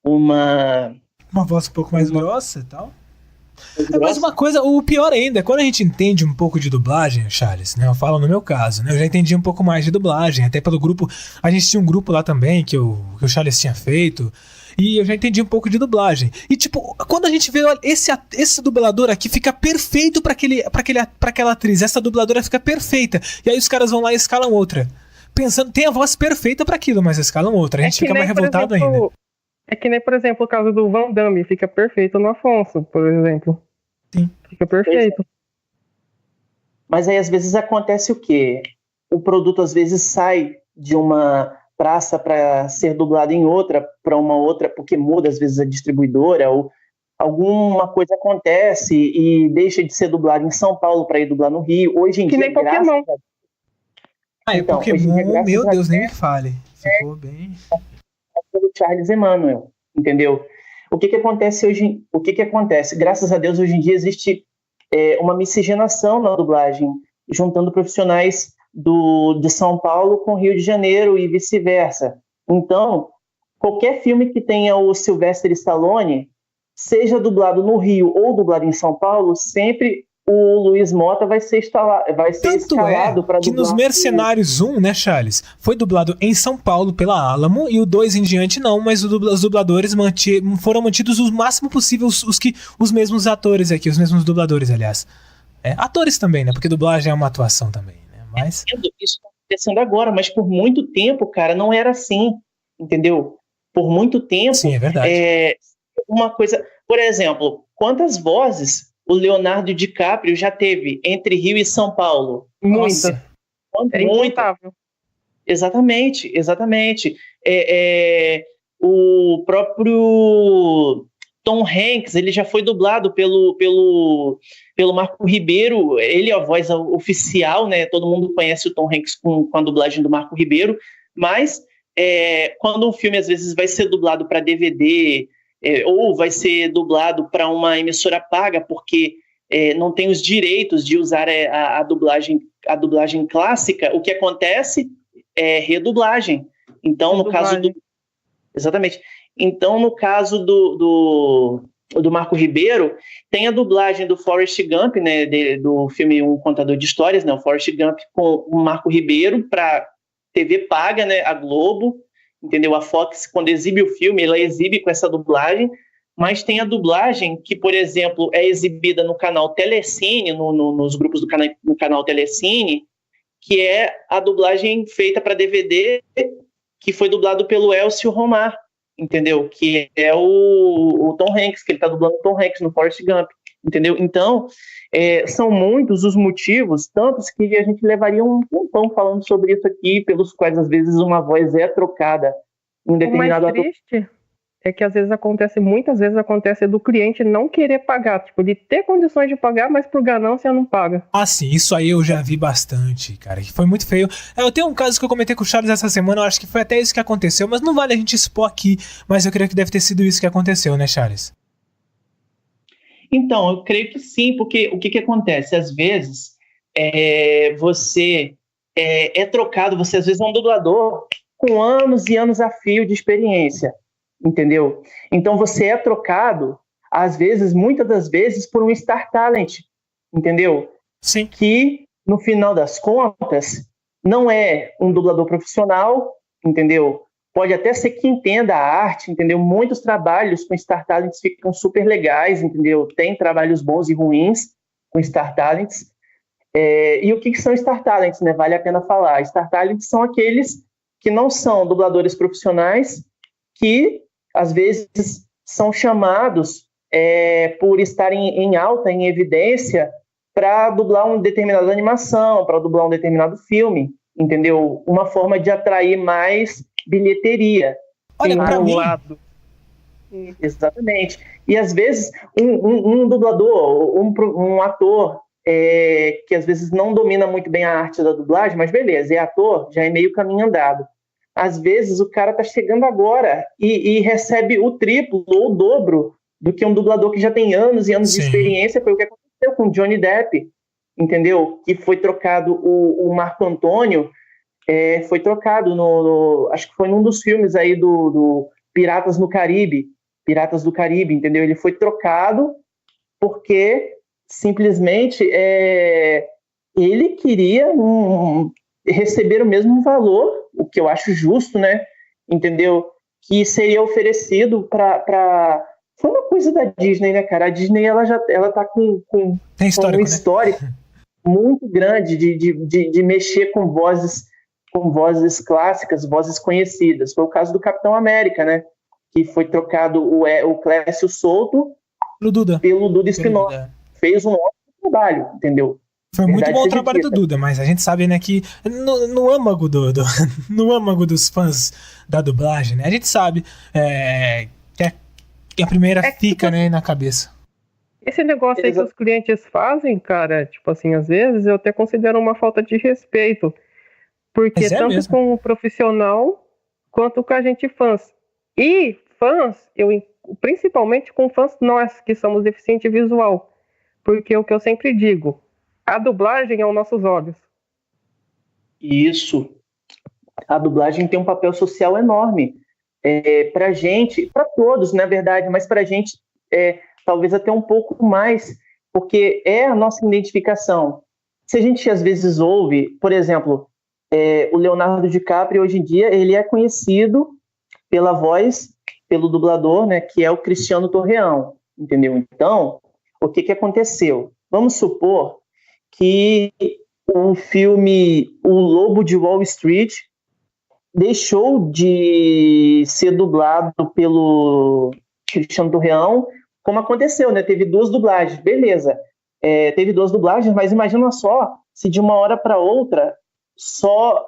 uma voz um pouco mais grossa e tal. Mas uma coisa, o pior ainda, é quando a gente entende um pouco de dublagem, Charles, né? Eu falo no meu caso, né? Eu já entendi um pouco mais de dublagem, até pelo grupo. A gente tinha um grupo lá também que o Charles tinha feito. E eu já entendi um pouco de dublagem. E tipo, quando a gente vê, olha, esse dublador aqui fica perfeito pra aquela atriz. Essa dubladora fica perfeita. E aí os caras vão lá e escalam outra. Pensando, tem a voz perfeita pra aquilo, mas escalam outra. A gente fica mais revoltado ainda. É que nem, por exemplo, o caso do Van Damme, fica perfeito no Afonso, por exemplo. Sim. Fica perfeito. Mas aí, às vezes, acontece o quê? O produto, às vezes, sai de uma praça para ser dublado em outra, para uma outra, porque muda, às vezes, a distribuidora, ou alguma coisa acontece e deixa de ser dublado em São Paulo para ir dublar no Rio. Hoje em dia, nem Pokémon. Então, Pokémon, meu Deus, nem me fale. Ficou bem... pelo Charles Emmanuel, entendeu? O que acontece hoje? O que acontece? Graças a Deus, hoje em dia existe uma miscigenação na dublagem, juntando profissionais de São Paulo com Rio de Janeiro e vice-versa. Então, qualquer filme que tenha o Sylvester Stallone, seja dublado no Rio ou dublado em São Paulo, sempre o Luiz Mota vai ser escalado para dublar. Que nos Mercenários 1, né, Charles, foi dublado em São Paulo pela Alamo, e o 2 em diante não, mas os dubladores foram mantidos o máximo possível, os mesmos atores aqui, os mesmos dubladores, aliás. Atores também, né, porque dublagem é uma atuação também, né, mas... Isso está acontecendo agora, mas por muito tempo, cara, não era assim, entendeu? Por muito tempo... Sim, é verdade. Uma coisa... Por exemplo, quantas vozes o Leonardo DiCaprio já teve entre Rio e São Paulo? Muita. Incontável. Exatamente. O próprio Tom Hanks, ele já foi dublado pelo Marco Ribeiro. Ele é a voz oficial, né? Todo mundo conhece o Tom Hanks com a dublagem do Marco Ribeiro, mas quando um filme às vezes vai ser dublado para DVD... ou vai ser dublado para uma emissora paga, porque não tem os direitos de usar a dublagem clássica, o que acontece é redublagem. Então, no caso do... Exatamente. Então, no caso do Marco Ribeiro, tem a dublagem do Forrest Gump, né, do filme Um Contador de Histórias, né, o Forrest Gump com o Marco Ribeiro para TV paga, né, a Globo. Entendeu? A Fox, quando exibe o filme, ela exibe com essa dublagem, mas tem a dublagem que, por exemplo, é exibida no canal Telecine, nos grupos no canal Telecine, que é a dublagem feita para DVD, que foi dublado pelo Elcio Romar, entendeu? Que é o Tom Hanks, que ele está dublando o Tom Hanks no Forrest Gump, entendeu? Então, são muitos os motivos, tantos que a gente levaria um tempão falando sobre isso aqui, pelos quais às vezes uma voz é trocada em determinado... O mais triste é que muitas vezes acontece do cliente não querer pagar, tipo, de ter condições de pagar, mas por ganância não paga. Ah, sim, isso aí eu já vi bastante, cara, que foi muito feio. Eu tenho um caso que eu comentei com o Charles essa semana, eu acho que foi até isso que aconteceu, mas não vale a gente expor aqui, mas eu creio que deve ter sido isso que aconteceu, né, Charles? Então, eu creio que sim, porque o que acontece? Às vezes, você é trocado, você às vezes é um dublador com anos e anos a fio de experiência, entendeu? Então, você é trocado, às vezes, muitas das vezes, por um Star Talent, entendeu? Sim. Que, no final das contas, não é um dublador profissional, entendeu? Pode até ser que entenda a arte, entendeu? Muitos trabalhos com Star Talents ficam super legais, entendeu? Tem trabalhos bons e ruins com Star Talents. E o que são Star Talents, né? Vale a pena falar. Star Talents são aqueles que não são dubladores profissionais, que, às vezes, são chamados por estarem em alta, em evidência, para dublar uma determinada animação, para dublar um determinado filme, entendeu? Uma forma de atrair mais bilheteria. Olha, pra mim... Exatamente. E às vezes um dublador, um ator que às vezes não domina muito bem a arte da dublagem, mas beleza, é ator, já é meio caminho andado. Às vezes o cara tá chegando agora e recebe o triplo ou o dobro do que um dublador que já tem anos e anos Sim. de experiência. Foi o que aconteceu com Johnny Depp, entendeu? Que foi trocado o Marco Antônio, foi trocado acho que foi num dos filmes aí do Piratas do Caribe, entendeu? Ele foi trocado porque simplesmente ele queria receber o mesmo valor, o que eu acho justo, né? Entendeu? Que seria oferecido para... Foi uma coisa da Disney, né, cara? A Disney, ela tá com Tem histórico, um histórico, né? Muito grande de mexer com vozes clássicas, vozes conhecidas. Foi o caso do Capitão América, né? Que foi trocado o Clécio Souto pelo Duda Espinosa. Fez um ótimo trabalho, entendeu? Foi muito bom o trabalho do Duda, mas a gente sabe, né, que no âmago no âmago dos fãs da dublagem, né, a gente sabe que a primeira fica, né, na cabeça. Esse negócio aí que os clientes fazem, cara, tipo assim, às vezes eu até considero uma falta de respeito. Porque tanto mesmo. com o profissional quanto com a gente fãs. E fãs, principalmente com fãs nós, que somos deficientes visual. Porque o que eu sempre digo, a dublagem é os nossos olhos. Isso. A dublagem tem um papel social enorme. Pra gente, para todos, na verdade, mas pra gente, talvez até um pouco mais, porque é a nossa identificação. Se a gente às vezes ouve, por exemplo, o Leonardo DiCaprio hoje em dia, ele é conhecido pela voz, pelo dublador, né, que é o Cristiano Torreão, entendeu? Então, o que aconteceu? Vamos supor que o filme O Lobo de Wall Street deixou de ser dublado pelo Cristiano Torreão, como aconteceu, né? Teve 2 dublagens, beleza. Teve 2 dublagens, mas imagina só se de uma hora para outra, só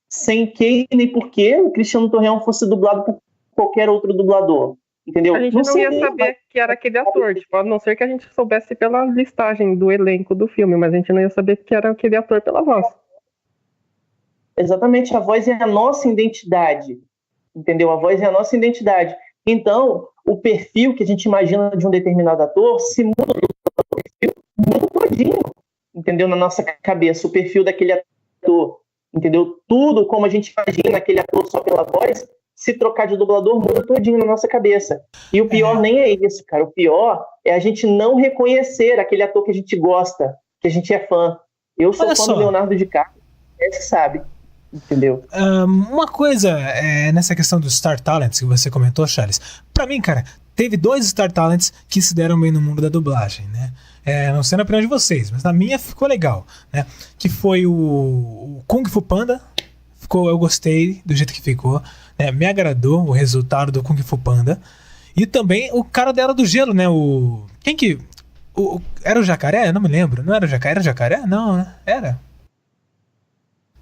sem que nem porquê, o Cristiano Torreão fosse dublado por qualquer outro dublador, entendeu? A gente não ia saber que era aquele ator, tipo, a não ser que a gente soubesse pela listagem do elenco do filme, mas a gente não ia saber que era aquele ator pela voz. Exatamente, a voz é a nossa identidade, entendeu? A voz é a nossa identidade. Então, o perfil que a gente imagina de um determinado ator se muda todinho, entendeu? Na nossa cabeça, o perfil daquele ator, entendeu? Tudo como a gente imagina aquele ator só pela voz, se trocar de dublador, muda todinho na nossa cabeça. E o pior nem é isso, cara. O pior é a gente não reconhecer aquele ator que a gente gosta, que a gente é fã. Eu sou fã do Leonardo DiCaprio, você sabe. Entendeu? Uma coisa nessa questão dos Star Talents que você comentou, Charles. Pra mim, cara, teve 2 Star Talents que se deram bem no mundo da dublagem, né? Não sei na opinião de vocês, mas na minha ficou legal, né? Que foi o Kung Fu Panda. Eu gostei do jeito que ficou, né? Me agradou o resultado do Kung Fu Panda. E também o cara da Era do Gelo, né? Era o Jacaré? Eu não me lembro. Não era o Jacaré? Era o Jacaré? Não, né? Era.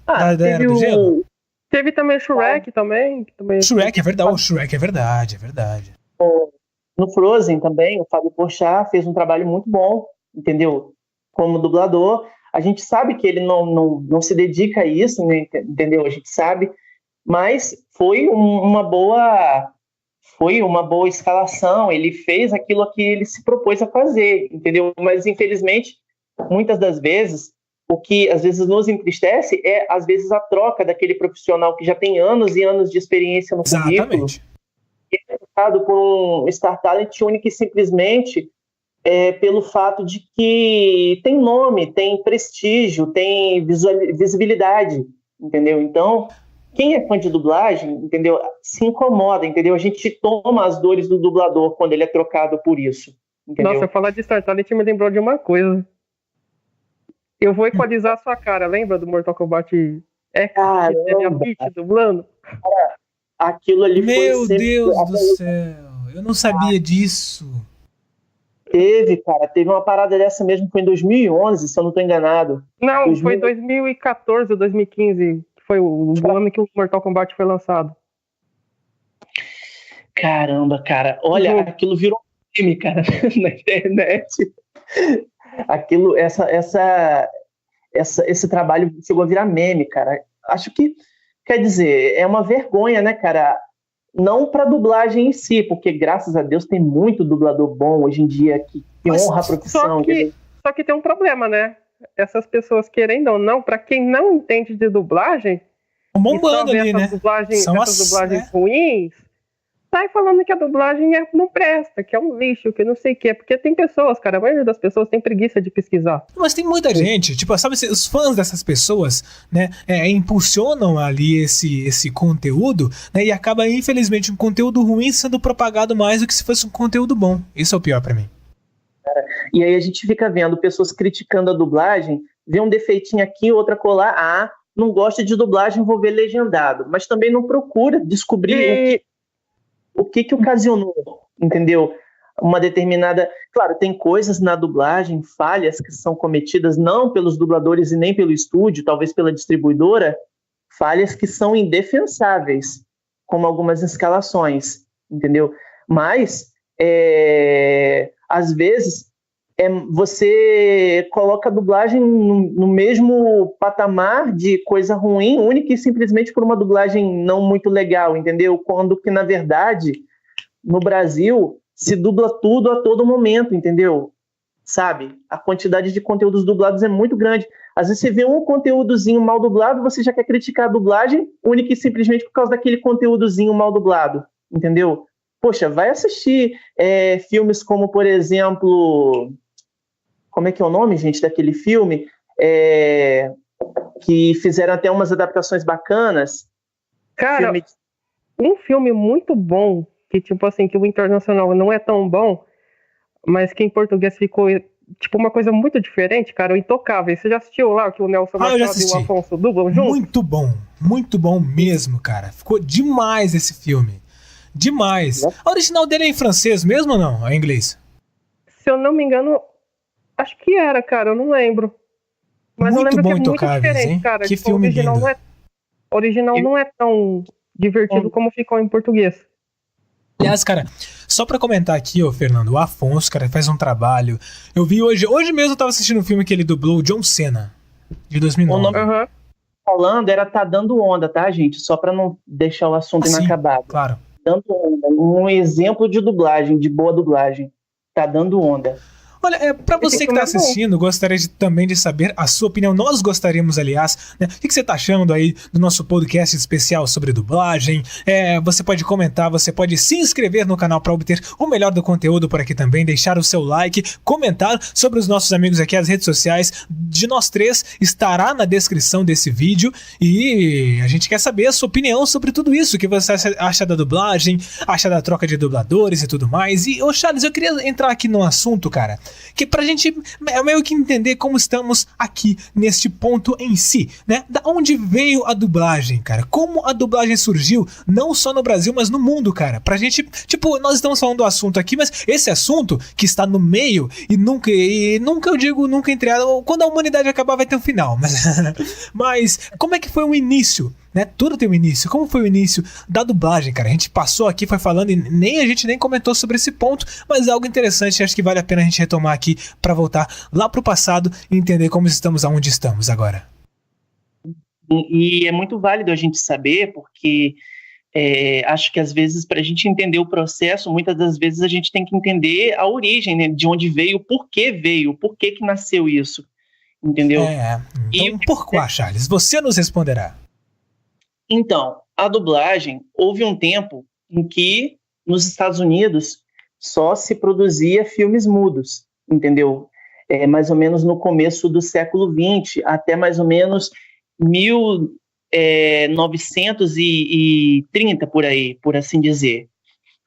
Da Era do Gelo? Teve também o Shrek também. Shrek é verdade. O Shrek é verdade. No Frozen também, o Fábio Porchat fez um trabalho muito bom, entendeu? Como dublador. A gente sabe que ele não se dedica a isso, né? Entendeu? A gente sabe. Mas foi uma boa escalação. Ele fez aquilo que ele se propôs a fazer, entendeu? Mas, infelizmente, muitas das vezes, o que às vezes nos entristece é, às vezes, a troca daquele profissional que já tem anos e anos de experiência no currículo, e é trocado por um Star Talent único e simplesmente pelo fato de que tem nome, tem prestígio, tem visibilidade, entendeu? Então, quem é fã de dublagem, entendeu, se incomoda, entendeu? A gente toma as dores do dublador quando ele é trocado por isso, entendeu? Nossa, falar de Star Talent me lembrou de uma coisa. Eu vou equalizar a sua cara, lembra do Mortal Kombat X? Que teve a Peach dublando? Cara, aquilo ali Meu Deus do céu, eu não sabia disso. Teve uma parada dessa mesmo, foi em 2011, se eu não estou enganado. Não, foi 2014 ou 2015, que foi o ano que o Mortal Kombat foi lançado. Caramba, cara, olha, aquilo virou meme, cara, na internet. Aquilo, esse trabalho chegou a virar meme, cara. Acho que, quer dizer, é uma vergonha, né, cara? Não para dublagem em si, porque graças a Deus tem muito dublador bom hoje em dia que honra a profissão. Só que tem um problema, né? Essas pessoas, querendo ou não, para quem não entende de dublagem, bombando ali, né? Essas dublagens ruins, sai falando que a dublagem não presta, que é um lixo, que não sei o quê. Porque tem pessoas, cara, a maioria das pessoas tem preguiça de pesquisar. Mas tem muita gente, tipo, sabe, os fãs dessas pessoas, né, impulsionam ali esse conteúdo, né, e acaba, infelizmente, um conteúdo ruim sendo propagado mais do que se fosse um conteúdo bom. Isso é o pior pra mim. E aí a gente fica vendo pessoas criticando a dublagem, vê um defeitinho aqui, outra colar, não gosta de dublagem, vou ver legendado. Mas também não procura descobrir o que ocasionou, entendeu? Uma determinada... Claro, tem coisas na dublagem, falhas que são cometidas não pelos dubladores e nem pelo estúdio, talvez pela distribuidora, falhas que são indefensáveis, como algumas escalações, entendeu? Mas, às vezes, você coloca a dublagem no mesmo patamar de coisa ruim, única e simplesmente por uma dublagem não muito legal, entendeu? Quando que, na verdade, no Brasil, se dubla tudo a todo momento, entendeu? Sabe? A quantidade de conteúdos dublados é muito grande. Às vezes você vê um conteúdozinho mal dublado, você já quer criticar a dublagem, única e simplesmente por causa daquele conteúdozinho mal dublado, entendeu? Poxa, vai assistir filmes como, por exemplo... Como é que é o nome, gente, daquele filme? Que fizeram até umas adaptações bacanas. Cara, um filme muito bom, que tipo assim, que o internacional não é tão bom, mas que em português ficou tipo uma coisa muito diferente, cara, o Intocáveis. Você já assistiu lá, que o Nelson Machado e o Afonso dublam juntos? Muito bom mesmo, cara. Ficou demais esse filme. Demais. A original dele é em francês mesmo ou não? É em inglês? Se eu não me engano, acho que era, cara, eu não lembro. Mas eu lembro bom, que é muito Intocáveis, diferente, hein? cara. Que Tipo, filme lindo. O original não é tão divertido como ficou em português. Aliás, cara, só pra comentar aqui, Fernando, o Afonso, cara, faz um trabalho. Eu vi hoje mesmo eu tava assistindo um filme que ele dublou, o John Cena, de 2009. O nome falando era Tá Dando Onda, tá, gente? Só pra não deixar o assunto inacabado. Claro. Dando Onda, um exemplo de dublagem, de boa dublagem. Tá Dando Onda. Olha, pra você que tá assistindo, gostaria também de saber a sua opinião. Nós gostaríamos, aliás, né? O que você tá achando aí do nosso podcast especial sobre dublagem? Você pode comentar, você pode se inscrever no canal para obter o melhor do conteúdo por aqui também, deixar o seu like, comentar sobre os nossos amigos aqui, as redes sociais de nós três estará na descrição desse vídeo e a gente quer saber a sua opinião sobre tudo isso, o que você acha da dublagem, acha da troca de dubladores e tudo mais. E, Charles, eu queria entrar aqui num assunto, cara, que pra gente meio que entender como estamos aqui neste ponto em si, né? Da onde veio a dublagem, cara? Como a dublagem surgiu, não só no Brasil, mas no mundo, cara? Pra gente, tipo, nós estamos falando do assunto aqui, mas esse assunto que está no meio e nunca eu digo nunca entre quando a humanidade acabar vai ter um final, mas como é que foi o início? Né? Tudo tem um início. Como foi o início da dublagem, cara? A gente passou aqui, foi falando e a gente nem comentou sobre esse ponto, mas é algo interessante, acho que vale a pena a gente retomar aqui pra voltar lá pro passado e entender como estamos aonde estamos agora. E é muito válido a gente saber, porque acho que às vezes pra gente entender o processo, muitas das vezes a gente tem que entender a origem, né? De onde veio, por que nasceu isso, entendeu? Então, por quê, Charles? Você nos responderá. Então, a dublagem, houve um tempo em que nos Estados Unidos só se produzia filmes mudos, entendeu? Mais ou menos no começo do século XX, até mais ou menos 1930, por aí, por assim dizer,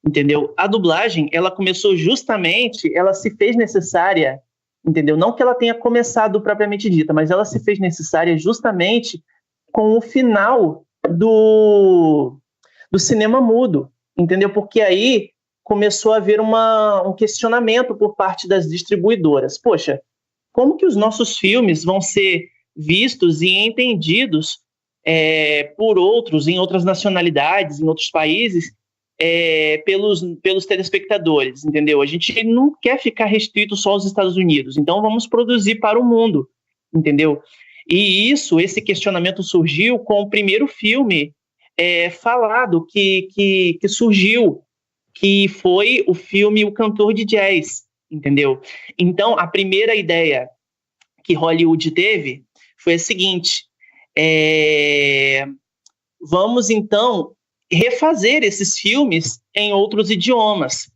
entendeu? A dublagem, ela começou justamente, ela se fez necessária, entendeu? Não que ela tenha começado propriamente dita, mas ela se fez necessária justamente com o final do cinema mudo, entendeu? Porque aí começou a haver um questionamento por parte das distribuidoras. Poxa, como que os nossos filmes vão ser vistos e entendidos por outros, em outras nacionalidades, em outros países, pelos telespectadores, entendeu? A gente não quer ficar restrito só aos Estados Unidos, então vamos produzir para o mundo, entendeu? E esse questionamento surgiu com o primeiro filme falado que surgiu, que foi o filme O Cantor de Jazz, entendeu? Então, a primeira ideia que Hollywood teve foi a seguinte: vamos, então, refazer esses filmes em outros idiomas,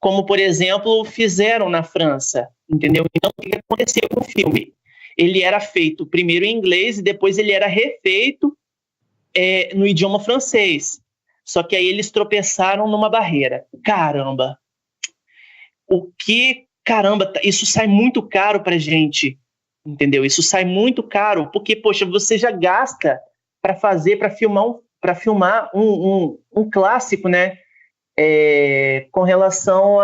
como, por exemplo, fizeram na França, entendeu? Então, o que aconteceu com o filme? Ele era feito primeiro em inglês e depois ele era refeito no idioma francês. Só que aí eles tropeçaram numa barreira. Caramba! Isso sai muito caro pra gente, entendeu? Isso sai muito caro, porque, poxa, você já gasta para filmar um clássico, né? Com relação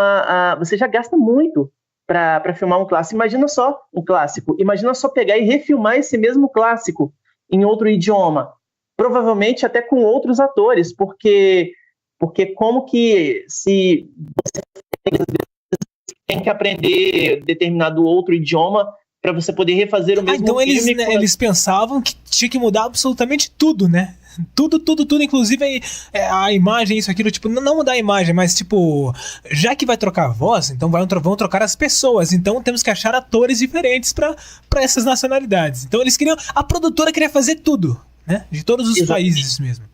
você já gasta muito para filmar um clássico. Imagina só um clássico. Imagina só pegar e refilmar esse mesmo clássico em outro idioma. Provavelmente até com outros atores, porque como que se você tem que aprender determinado outro idioma para você poder refazer o mesmo então filme. eles pensavam que tinha que mudar absolutamente tudo, né? Tudo, inclusive a imagem, isso, aquilo, tipo, não mudar a imagem, mas, tipo, já que vai trocar a voz, então vão trocar as pessoas, então temos que achar atores diferentes pra essas nacionalidades. Então a produtora queria fazer tudo, né? De todos os países mesmo.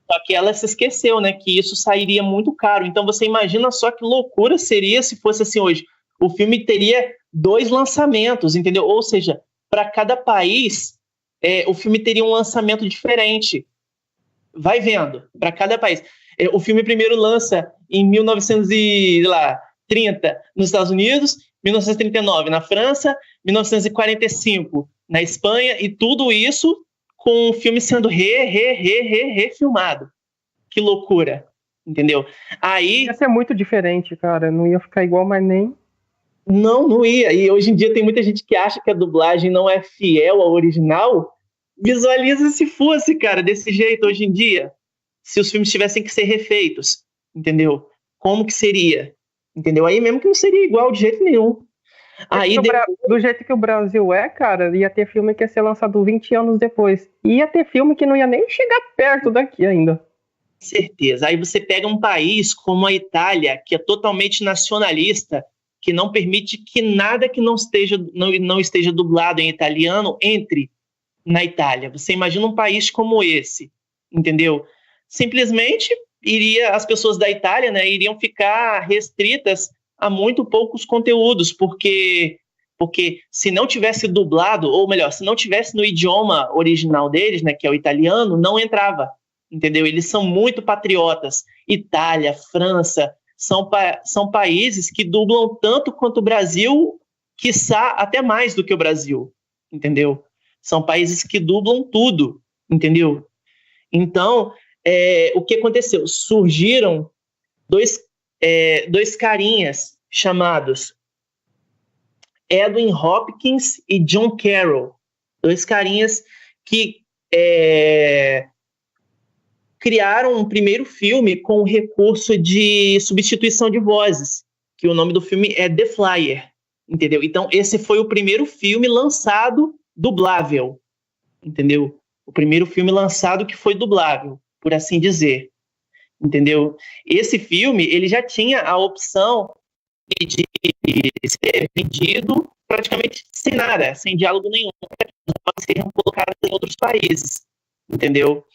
Só que ela se esqueceu, né, que isso sairia muito caro. Então você imagina só que loucura seria se fosse assim hoje. O filme teria 2 lançamentos, entendeu? Ou seja, para cada país, o filme teria um lançamento diferente. Vai vendo, para cada país. O filme primeiro lança em 1930 nos Estados Unidos, 1939 na França, 1945 na Espanha, e tudo isso com o filme sendo refilmado. Que loucura, entendeu? Aí... Ia ser muito diferente, cara. Não ia ficar igual, mas nem... Não ia. E hoje em dia tem muita gente que acha que a dublagem não é fiel ao original. Visualiza se fosse, cara, desse jeito hoje em dia. Se os filmes tivessem que ser refeitos, entendeu? Como que seria? Entendeu? Aí mesmo que não seria igual de jeito nenhum. Aí do jeito que o Brasil cara, ia ter filme que ia ser lançado 20 anos depois. Ia ter filme que não ia nem chegar perto daqui ainda. Certeza. Aí você pega um país como a Itália, que é totalmente nacionalista, que não permite que nada que não esteja dublado em italiano entre na Itália. Você imagina um país como esse, entendeu? Simplesmente as pessoas da Itália, né, iriam ficar restritas a muito poucos conteúdos, porque se não tivesse dublado, ou melhor, se não tivesse no idioma original deles, né, que é o italiano, não entrava, entendeu? Eles são muito patriotas. Itália, França, são países que dublam tanto quanto o Brasil, quiçá até mais do que o Brasil, entendeu? São países que dublam tudo, entendeu? Então, o que aconteceu? Surgiram dois carinhas chamados Edwin Hopkins e John Carroll. 2 carinhas que criaram um primeiro filme com o recurso de substituição de vozes, que o nome do filme é The Flyer, entendeu? Então, esse foi o primeiro filme lançado dublável, entendeu? O primeiro filme lançado que foi dublável, por assim dizer, entendeu? Esse filme, ele já tinha a opção de ser vendido praticamente sem nada, sem diálogo nenhum, para serem colocados em outros países, entendeu?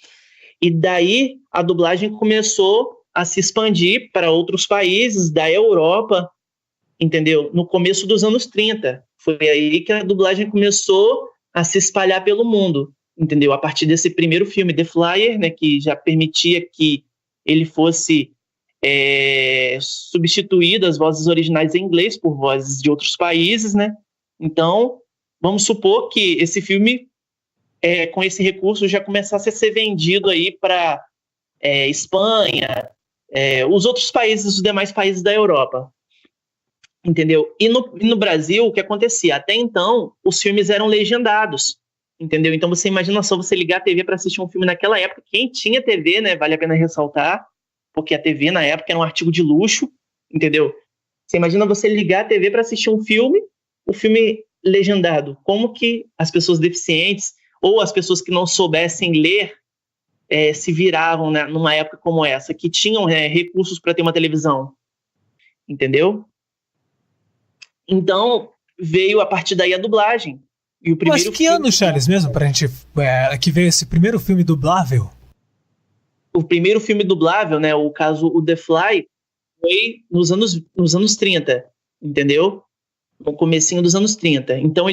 E daí a dublagem começou a se expandir para outros países da Europa, entendeu? No começo dos anos 30. Foi aí que a dublagem começou a se espalhar pelo mundo, entendeu? A partir desse primeiro filme, The Flyer, né, que já permitia que ele fosse substituído as vozes originais em inglês por vozes de outros países, né? Então, vamos supor que esse filme, com esse recurso, já começasse a ser vendido aí para Espanha, os outros países, os demais países da Europa, entendeu? E no Brasil, o que acontecia? Até então, os filmes eram legendados, entendeu? Então, você imagina só você ligar a TV para assistir um filme naquela época. Quem tinha TV, né, vale a pena ressaltar, porque a TV, na época, era um artigo de luxo, entendeu? Você imagina você ligar a TV para assistir um filme, o filme legendado. Como que as pessoas deficientes ou as pessoas que não soubessem ler se viravam, né, numa época como essa, que tinham recursos para ter uma televisão, entendeu? Então, veio a partir daí a dublagem. E o primeiro Mas que ano, Charles, mesmo, pra gente... que veio esse primeiro filme dublável? O primeiro filme dublável, né, o The Fly, foi nos anos 30, entendeu? No comecinho dos anos 30. Então,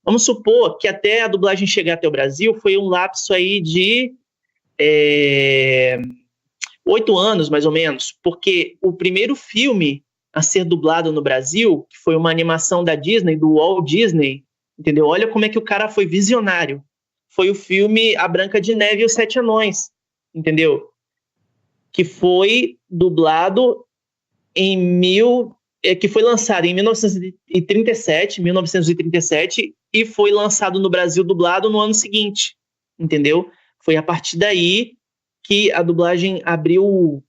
vamos supor que até a dublagem chegar até o Brasil foi um lapso aí de 8 anos, mais ou menos, porque o primeiro filme a ser dublado no Brasil, que foi uma animação da Disney, do Walt Disney, entendeu? Olha como é que o cara foi visionário. Foi o filme A Branca de Neve e os Sete Anões, entendeu? Que foi dublado que foi lançado em 1937, e foi lançado no Brasil dublado no ano seguinte, entendeu? Foi a partir daí que a dublagem abriu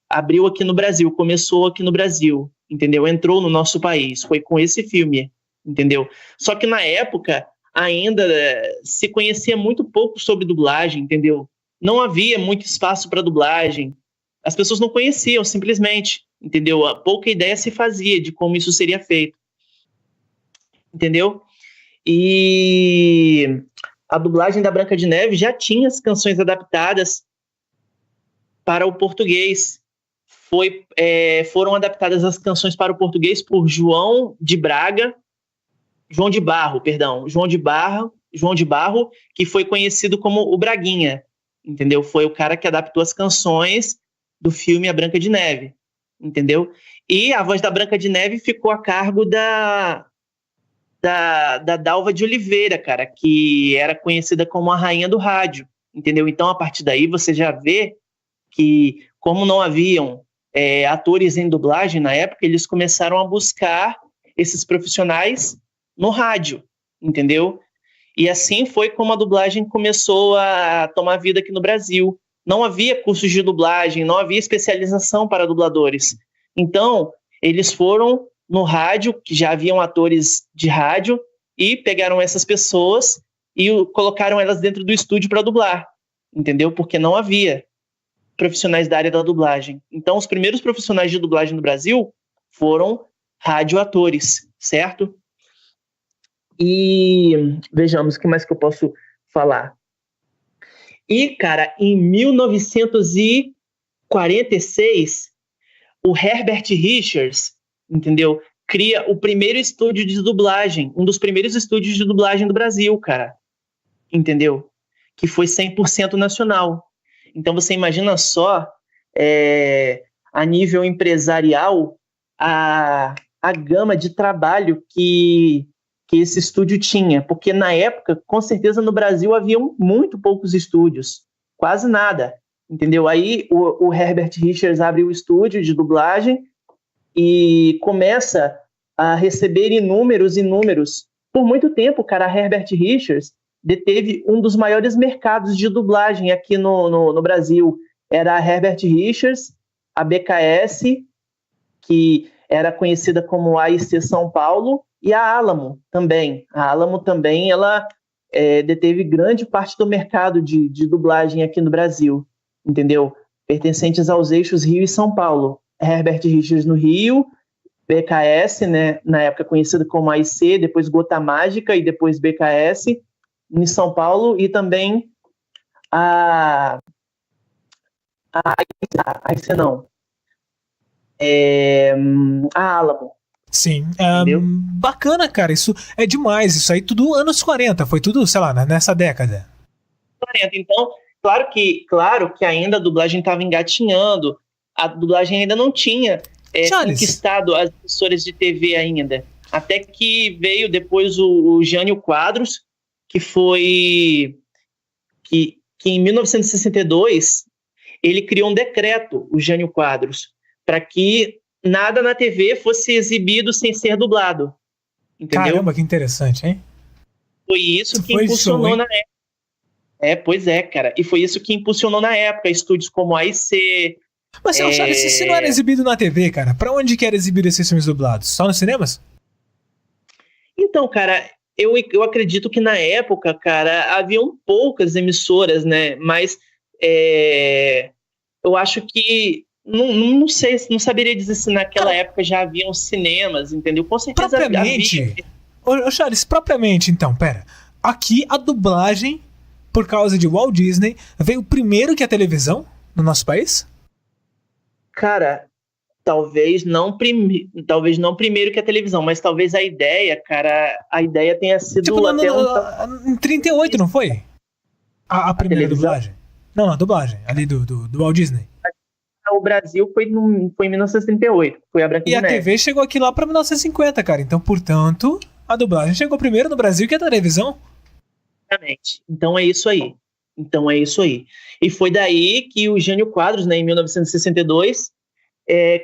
abriu aqui no Brasil, começou aqui no Brasil, entendeu? Entrou no nosso país, foi com esse filme, entendeu? Só que na época ainda se conhecia muito pouco sobre dublagem, entendeu? Não havia muito espaço para dublagem, as pessoas não conheciam simplesmente, entendeu? Pouca ideia se fazia de como isso seria feito, entendeu? E a dublagem da Branca de Neve já tinha as canções adaptadas para o português. Foram adaptadas as canções para o português por João de Barro, que foi conhecido como o Braguinha, entendeu? Foi o cara que adaptou as canções do filme A Branca de Neve, entendeu? E a voz da Branca de Neve ficou a cargo da Dalva de Oliveira, cara, que era conhecida como a rainha do rádio, entendeu? Então, a partir daí, você já vê que, como não haviam atores em dublagem na época, eles começaram a buscar esses profissionais no rádio, entendeu? E assim foi como a dublagem começou a tomar vida aqui no Brasil. Não havia cursos de dublagem, não havia especialização para dubladores. Então, eles foram no rádio, que já haviam atores de rádio, e pegaram essas pessoas e colocaram elas dentro do estúdio para dublar, entendeu? Porque não havia profissionais da área da dublagem. Então, os primeiros profissionais de dublagem no Brasil foram radioatores, certo? E vejamos o que mais que eu posso falar. E, cara, em 1946, o Herbert Richards, entendeu? Cria o primeiro estúdio de dublagem, um dos primeiros estúdios de dublagem do Brasil, cara. Entendeu? Que foi 100% nacional. Então você imagina só, a nível empresarial, a gama de trabalho que esse estúdio tinha. Porque na época, com certeza no Brasil haviam muito poucos estúdios. Quase nada. Entendeu? Aí o Herbert Richards abre o estúdio de dublagem e começa a receber inúmeros. Por muito tempo, cara, a Herbert Richards deteve um dos maiores mercados de dublagem aqui no Brasil. Era a Herbert Richards, a BKS, que era conhecida como AIC São Paulo, e a Alamo também. A Alamo também, ela deteve grande parte do mercado de dublagem aqui no Brasil, entendeu? Pertencentes aos eixos Rio e São Paulo. Herbert Richards no Rio, BKS, né, na época conhecida como AIC, depois Gota Mágica e depois BKS, em São Paulo, e também a Alamo. Sim, bacana, cara, isso é demais, isso aí tudo anos 40, foi tudo, sei lá, nessa década. 40, então, claro que ainda a dublagem estava engatinhando, a dublagem ainda não tinha conquistado as emissoras de TV ainda, até que veio depois o Jânio Quadros, que em 1962 ele criou um decreto, o Jânio Quadros, para que nada na TV fosse exibido sem ser dublado, entendeu? Caramba, que interessante, hein? Foi isso que impulsionou na época. Pois é, cara, e foi isso que impulsionou na época estúdios como a AIC. Mas se não era exibido na TV, cara, pra onde que era exibido esses filmes dublados? Só nos cinemas? Então, cara, eu acredito que na época, cara, haviam poucas emissoras, né? Mas eu acho que não sei, não saberia dizer se naquela época já haviam cinemas, entendeu? Com certeza propriamente. Ô Charles, propriamente, então, pera. Aqui a dublagem, por causa de Walt Disney, veio primeiro que a televisão no nosso país? Cara, talvez não primeiro que a televisão, mas talvez a ideia tenha sido tipo, em 38, não foi? A primeira dublagem? Não, a dublagem, ali do Walt Disney. O Brasil foi em 1938, foi a Branca de Neve. E a TV chegou aqui lá pra 1950, cara. Então, portanto, a dublagem chegou primeiro no Brasil que a televisão. Exatamente. Então é isso aí. E foi daí que o Jânio Quadros, né, em 1962,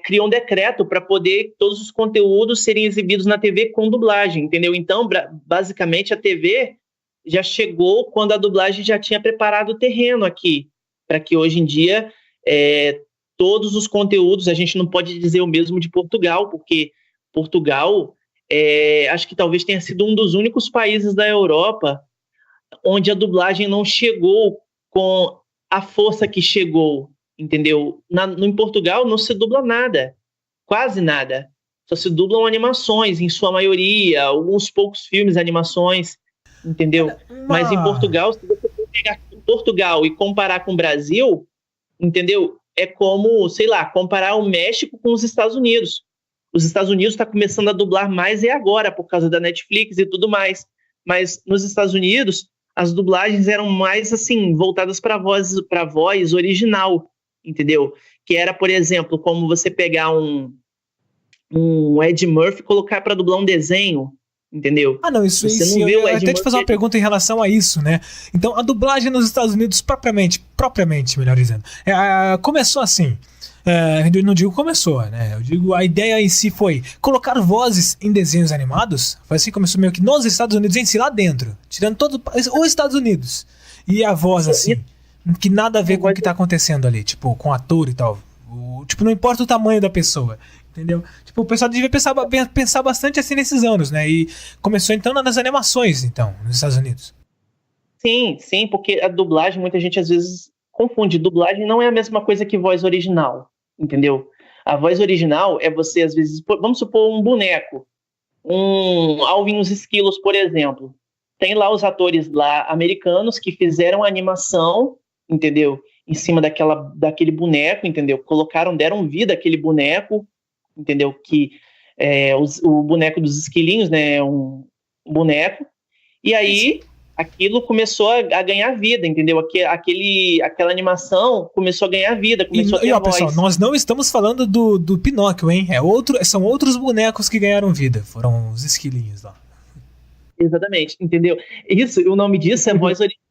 criou um decreto para poder todos os conteúdos serem exibidos na TV com dublagem, entendeu? Então, basicamente, a TV já chegou quando a dublagem já tinha preparado o terreno aqui, para que hoje em dia todos os conteúdos. A gente não pode dizer o mesmo de Portugal, porque Portugal, acho que talvez tenha sido um dos únicos países da Europa onde a dublagem não chegou com a força que chegou, entendeu? Em Portugal não se dubla nada, quase nada. Só se dublam animações, em sua maioria, alguns poucos filmes, animações, entendeu? Mas em Portugal, se você for pegar Portugal e comparar com o Brasil, entendeu? É como, sei lá, comparar o México com os Estados Unidos. Os Estados Unidos está começando a dublar mais agora, por causa da Netflix e tudo mais. Mas nos Estados Unidos, as dublagens eram mais, assim, voltadas para a voz original, entendeu? Que era, por exemplo, como você pegar um Ed Murphy e colocar para dublar um desenho, entendeu? Ah, não, isso Você sim. não vê Eu o Ed até te fazer uma Murphy. pergunta em relação a isso, né? Então, a dublagem nos Estados Unidos, propriamente, melhor dizendo, começou assim. Eu não digo começou, né? Eu digo, a ideia em si foi colocar vozes em desenhos animados. Foi assim que começou meio que nos Estados Unidos em si, lá dentro. Tirando todo os Estados Unidos. E a voz, assim, que nada a ver com o que tá acontecendo ali, tipo, com ator e tal. Tipo, não importa o tamanho da pessoa, entendeu? Tipo, o pessoal devia pensar bastante assim nesses anos, né? E começou então nas animações, então, nos Estados Unidos. Sim, porque a dublagem, muita gente às vezes confunde. Dublagem não é a mesma coisa que voz original, entendeu? A voz original é você, às vezes, vamos supor um boneco, um Alvin e os Esquilos, por exemplo. Tem lá os atores lá americanos que fizeram a animação, entendeu? Em cima daquele boneco, entendeu? Deram vida àquele boneco, entendeu? Que o boneco dos esquilinhos, né? Um boneco. E aí aquilo começou a ganhar vida, entendeu? Aquela animação começou a ganhar vida, começou a ter voz. Pessoal, nós não estamos falando do Pinóquio, hein? São outros bonecos que ganharam vida. Foram os esquilinhos lá. Exatamente, entendeu? O nome disso é voz original.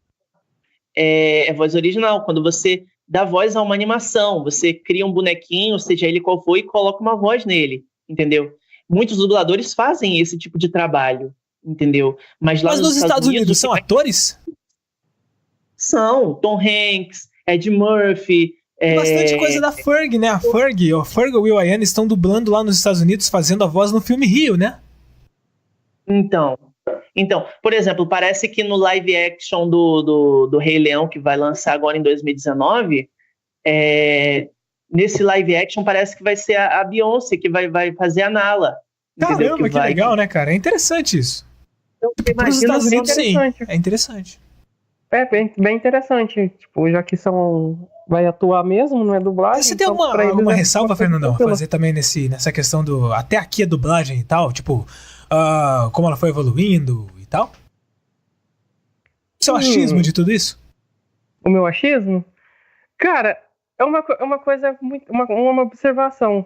É voz original, quando você dá voz a uma animação, você cria um bonequinho, seja ele qual for, e coloca uma voz nele, entendeu? Muitos dubladores fazem esse tipo de trabalho, entendeu? Mas nos Estados Unidos são atores? São, Tom Hanks, Ed Murphy. Bastante coisa da Ferg, né? A Ferg e o Will I Am estão dublando lá nos Estados Unidos, fazendo a voz no filme Rio, né? Então, por exemplo, parece que no live action do Rei Leão, que vai lançar agora em 2019, nesse live action parece que vai ser a Beyoncé que vai fazer a Nala. Caramba, que legal, né, cara? É interessante isso. Então, para os Estados Unidos, sim. É interessante. Bem interessante. Tipo, já que vai atuar mesmo, não é dublagem. Você tem alguma ressalva, Fernandão, fazer também nessa questão do... Até aqui a dublagem e tal, tipo... como ela foi evoluindo e tal? O seu achismo de tudo isso? O meu achismo? Cara, é uma coisa muito... Uma observação.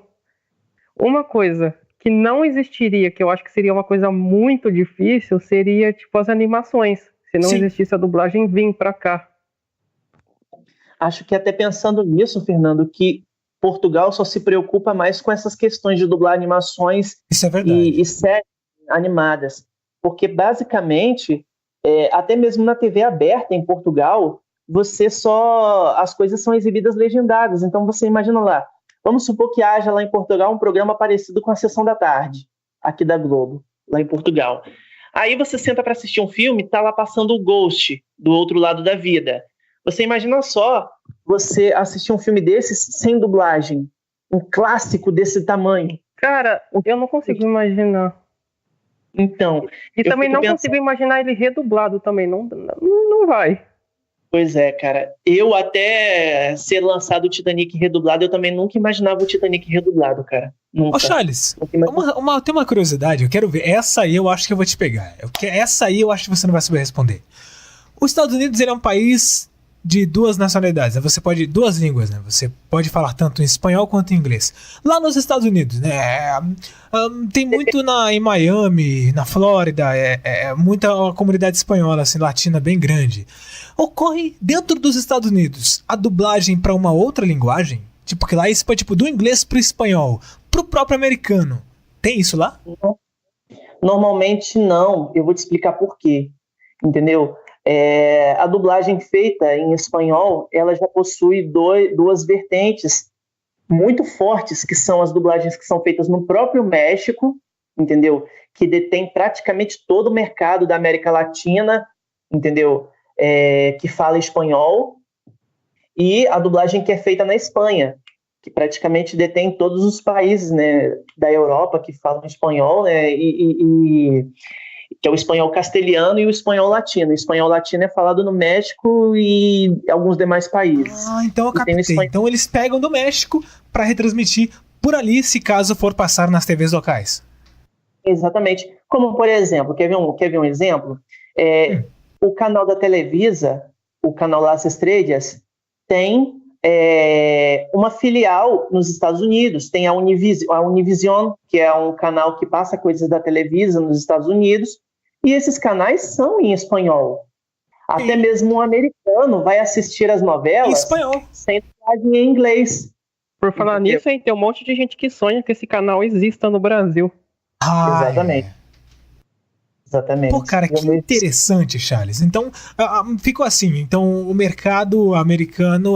Uma coisa que não existiria, que eu acho que seria uma coisa muito difícil, seria tipo as animações. Se não existisse a dublagem, vir pra cá. Acho que até pensando nisso, Fernando, que Portugal só se preocupa mais com essas questões de dublar animações. Isso é verdade. E séries animadas. Porque, basicamente, até mesmo na TV aberta em Portugal, as coisas são exibidas legendadas. Então, você imagina lá, vamos supor que haja lá em Portugal um programa parecido com a Sessão da Tarde, aqui da Globo, lá em Portugal. Aí você senta para assistir um filme, tá lá passando o Ghost, do Outro Lado da Vida. Você imagina só você assistir um filme desses sem dublagem, um clássico desse tamanho. Cara, eu não consigo imaginar. Então, e também não consigo imaginar ele redublado também, não vai. Pois é, cara. Eu até ser lançado o Titanic redublado, eu também nunca imaginava o Titanic redublado, cara. Nunca. Ô, Charles, tem uma curiosidade, eu quero ver. Essa aí eu acho que eu vou te pegar. Essa aí eu acho que você não vai saber responder. Os Estados Unidos, ele é um país de duas nacionalidades, né? Duas línguas, né? Você pode falar tanto em espanhol quanto em inglês. Lá nos Estados Unidos, né? Tem muito em Miami, na Flórida, muita comunidade espanhola, assim, latina, bem grande. Ocorre dentro dos Estados Unidos a dublagem para uma outra linguagem? Tipo, que lá isso foi tipo do inglês pro espanhol, pro próprio americano. Tem isso lá? Normalmente não. Eu vou te explicar por quê. Entendeu? A dublagem feita em espanhol, ela já possui duas vertentes muito fortes, que são as dublagens que são feitas no próprio México, entendeu? Que detém praticamente todo o mercado da América Latina, entendeu? Que fala espanhol, e a dublagem que é feita na Espanha, que praticamente detém todos os países, né, da Europa que falam espanhol, né, que é o espanhol castelhano e o espanhol latino. O espanhol latino é falado no México e alguns demais países. Então eu E tem o captei. Então eles pegam do México para retransmitir por ali, se caso for passar nas TVs locais. Exatamente. Como, por exemplo, quer ver um exemplo? O canal da Televisa, o canal Las Estrellas, tem uma filial nos Estados Unidos. Tem a Univision, que é um canal que passa coisas da Televisa nos Estados Unidos, e esses canais são em espanhol. Até mesmo um americano vai assistir as novelas em espanhol, sem dublagem em inglês. Por falar nisso, hein, tem um monte de gente que sonha que esse canal exista no Brasil. Exatamente. Exatamente. Pô, cara, que interessante, Charles. Então, ficou assim. Então, o mercado americano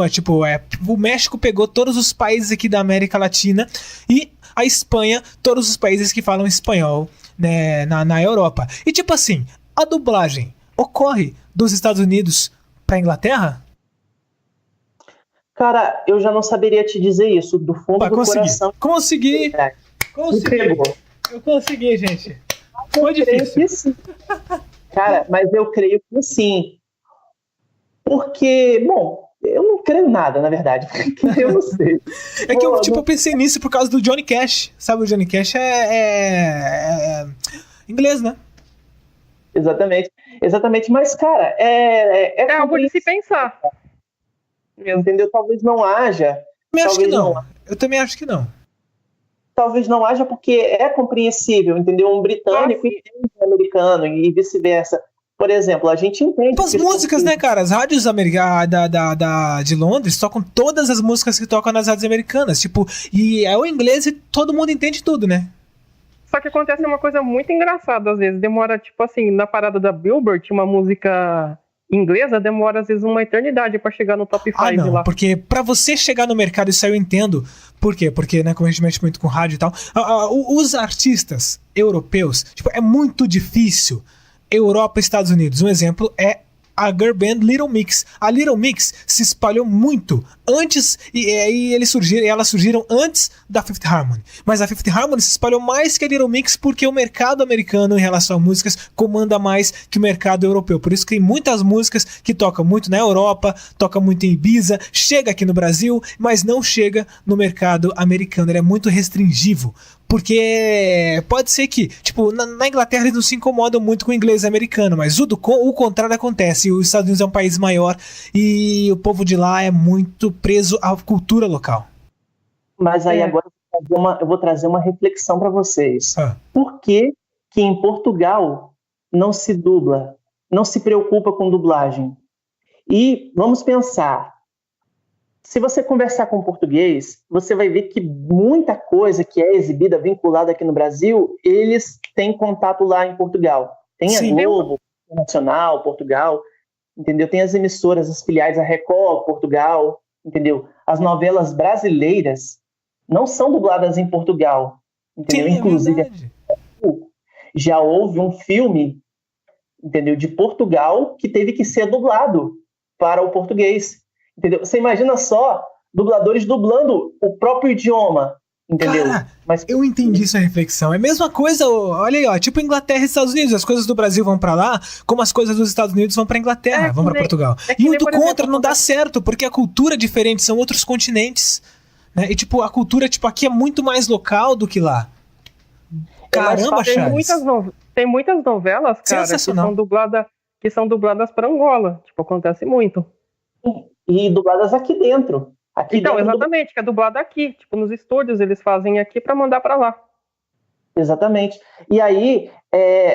o México pegou todos os países aqui da América Latina e a Espanha, todos os países que falam espanhol, né, na Europa. E tipo assim, a dublagem ocorre dos Estados Unidos pra Inglaterra? Cara, eu já não saberia te dizer isso do fundo do coração. Consegui. Eu consegui, gente. Foi difícil. Cara, mas eu creio que sim. Porque, bom, eu não creio nada, na verdade. Porque eu não sei. É que eu pensei nisso por causa do Johnny Cash. Sabe, o Johnny Cash é inglês, né? Exatamente. Mas, cara, é algo de se pensar. Entendeu? Talvez não haja. Eu também acho que não. Talvez não haja porque é compreensível, entendeu? Um britânico entende um americano e vice-versa. Por exemplo, a gente entende... As músicas, né, cara? As rádios de Londres tocam todas as músicas que tocam nas rádios americanas. E é o inglês e todo mundo entende tudo, né? Só que acontece uma coisa muito engraçada às vezes. Demora, na parada da Billboard, uma música inglesa demora às vezes uma eternidade pra chegar no top 5 lá. Porque pra você chegar no mercado, isso aí eu entendo. Por quê? Porque, né, como a gente mexe muito com rádio e tal, os artistas europeus, é muito difícil. Europa e Estados Unidos. Um exemplo é a girl band Little Mix. A Little Mix se espalhou muito antes e elas surgiram antes da Fifth Harmony. Mas a Fifth Harmony se espalhou mais que a Little Mix porque o mercado americano em relação a músicas comanda mais que o mercado europeu. Por isso que tem muitas músicas que tocam muito na Europa, tocam muito em Ibiza, chega aqui no Brasil, mas não chega no mercado americano. Ele é muito restringivo. Porque pode ser que, na Inglaterra eles não se incomodam muito com o inglês americano, mas o contrário acontece. Os Estados Unidos é um país maior e o povo de lá é muito preso à cultura local. Mas aí agora eu vou trazer uma reflexão para vocês. Por que em Portugal não se dubla, não se preocupa com dublagem? E vamos pensar. Se você conversar com português, você vai ver que muita coisa que é exibida, vinculada aqui no Brasil, eles têm contato lá em Portugal. Tem a Globo, Nacional, Portugal, entendeu? Tem as emissoras, as filiais, a Record, Portugal, entendeu? As novelas brasileiras não são dubladas em Portugal, entendeu? Sim, inclusive, já houve um filme, entendeu? De Portugal que teve que ser dublado para o português. Entendeu? Você imagina só dubladores dublando o próprio idioma, entendeu? Cara, eu entendi sua reflexão. É a mesma coisa, olha aí, tipo Inglaterra e Estados Unidos. As coisas do Brasil vão pra lá, como as coisas dos Estados Unidos vão pra Inglaterra, vão pra Portugal. E o do contra não dá certo, porque a cultura é diferente, são outros continentes. Né? E a cultura aqui é muito mais local do que lá. Caramba, Charles. Tem muitas novelas, cara, que são dubladas pra Angola. Acontece muito. E dubladas aqui dentro. Exatamente, que é dublado aqui. Nos estúdios eles fazem aqui para mandar para lá. Exatamente. E aí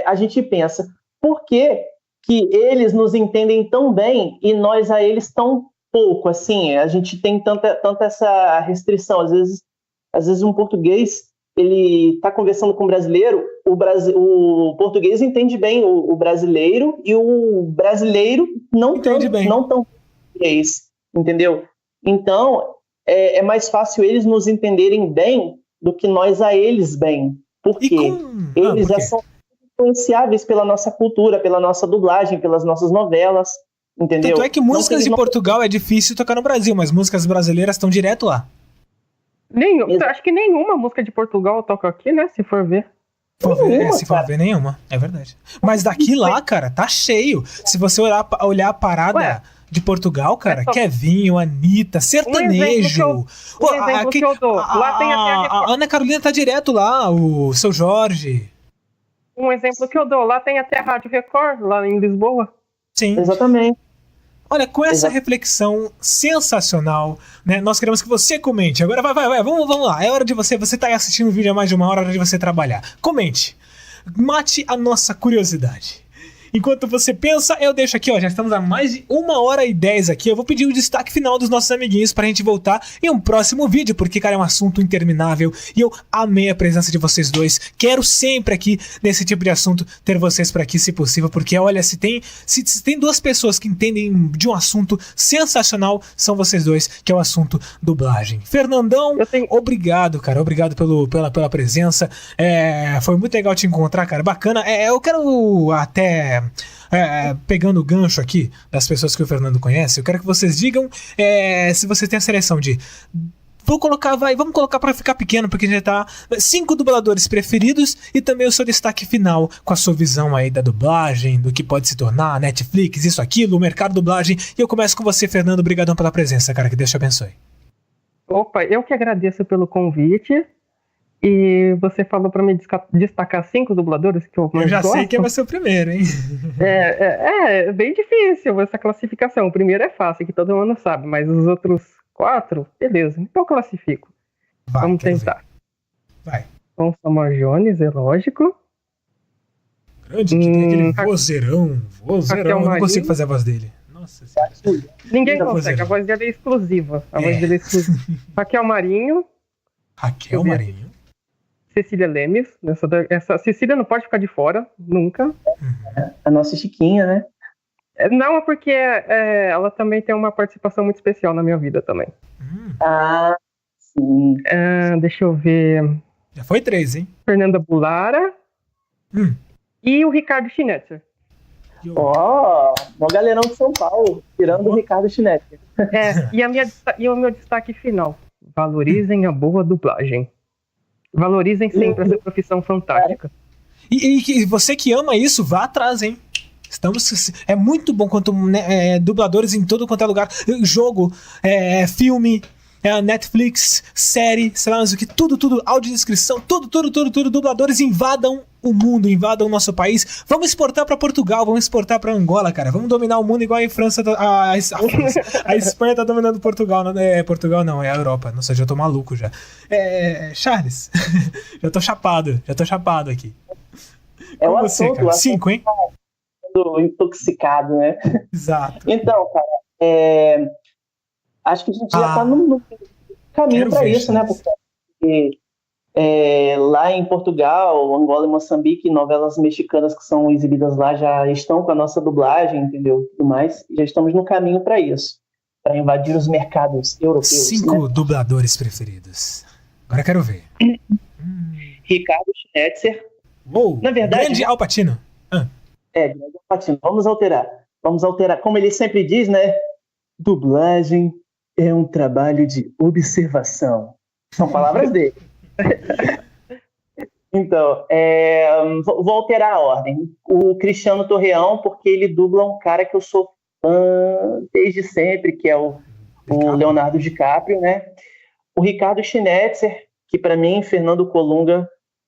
a gente pensa, por que eles nos entendem tão bem e nós a eles tão pouco? Assim, a gente tem tanta essa restrição. Às vezes um português, ele está conversando com um brasileiro, o português entende bem o brasileiro e o brasileiro não tão entendeu? Então, é mais fácil eles nos entenderem bem do que nós a eles bem. Porque eles já são influenciáveis pela nossa cultura, pela nossa dublagem, pelas nossas novelas, entendeu? Tanto é que músicas de Portugal é difícil tocar no Brasil, mas músicas brasileiras estão direto lá. Acho que nenhuma música de Portugal toca aqui, né? Se for ver. Se for ver nenhuma, é verdade. Mas daqui lá, cara, tá cheio. Se você olhar a parada de Portugal, cara, Kevinho, Anitta, sertanejo. Um exemplo que eu dou. Lá tem até a Ana Carolina tá direto lá, o Seu Jorge. Um exemplo que eu dou, lá tem até a Rádio Record, lá em Lisboa. Sim. Exatamente. Olha, com essa reflexão sensacional, né, nós queremos que você comente. Agora vai, vamos lá. É hora de você tá aí assistindo o vídeo há mais de uma hora, é hora de você trabalhar. Comente. Mate a nossa curiosidade. Enquanto você pensa, eu deixo aqui, ó, já estamos há mais de 1h10 aqui. Eu vou pedir o destaque final dos nossos amiguinhos pra gente voltar em um próximo vídeo, porque, cara, é um assunto interminável e eu amei a presença de vocês dois. Quero sempre aqui, nesse tipo de assunto, ter vocês por aqui, se possível, porque, olha, se tem duas pessoas que entendem de um assunto sensacional, são vocês dois, que é o assunto dublagem. Fernandão, obrigado, cara, obrigado pela presença. Foi muito legal te encontrar, cara, bacana. Eu quero até... pegando o gancho aqui das pessoas que o Fernando conhece, eu quero que vocês digam se vocês têm a seleção de... Vamos colocar pra ficar pequeno, porque já tá 5 dubladores preferidos e também o seu destaque final com a sua visão aí da dublagem, do que pode se tornar, Netflix, isso, aquilo, o mercado dublagem. E eu começo com você, Fernando, obrigadão pela presença, cara, que Deus te abençoe. Opa, eu que agradeço pelo convite. E você falou pra me destacar 5 dubladores que eu mais gosto. Eu já sei quem vai ser o primeiro, hein? É bem difícil essa classificação. O primeiro é fácil, que todo mundo sabe, mas os outros 4, beleza. Então eu classifico. Vamos tentar. Vai. Afonso Jones, é lógico. Grande, que tem aquele vozeirão. Eu não consigo fazer a voz dele. Nossa Senhora. Ninguém consegue, a voz dele é exclusiva. Raquel Marinho. Raquel Marinho. Cecília Lemes. Essa Cecília não pode ficar de fora, nunca. A nossa Chiquinha, né? Não, é porque ela também tem uma participação muito especial na minha vida também. Sim. Deixa eu ver. Já foi 3, hein? Fernanda Bulara. E o Ricardo Schnetzer. Um galerão de São Paulo, tirando o Ricardo Schnetzer. E o meu destaque final. Valorizem a boa dublagem. Valorizem sempre essa profissão fantástica. E você que ama isso, vá atrás, hein? É muito bom quanto dubladores em todo quanto é lugar. Jogo, filme, Netflix, série, sei lá mais o que, tudo, audiodescrição, tudo, dubladores invadam o mundo, invadam o nosso país. Vamos exportar pra Portugal, vamos exportar pra Angola, cara. Vamos dominar o mundo igual a França, a Espanha tá dominando Portugal. Portugal não, é a Europa. Nossa, já tô maluco já. Charles, já tô chapado aqui. É o assunto, cara? 5, hein? Intoxicado, né? Exato. Então, cara, acho que a gente já tá no caminho para isso, né? Porque lá em Portugal, Angola e Moçambique, novelas mexicanas que são exibidas lá já estão com a nossa dublagem, entendeu? Tudo mais. Já estamos no caminho para isso, para invadir os mercados europeus. 5 dubladores preferidos. Agora quero ver. Ricardo Schnetzer. Na verdade, grande Al Pacino. Grande Al Pacino. Vamos alterar. Como ele sempre diz, né? Dublagem é um trabalho de observação. São palavras dele. Então, vou alterar a ordem. O Cristiano Torreão, porque ele dubla um cara que eu sou fã desde sempre, que é o Leonardo DiCaprio, né? O Ricardo Schnetzer, que para mim, Fernando Colunga,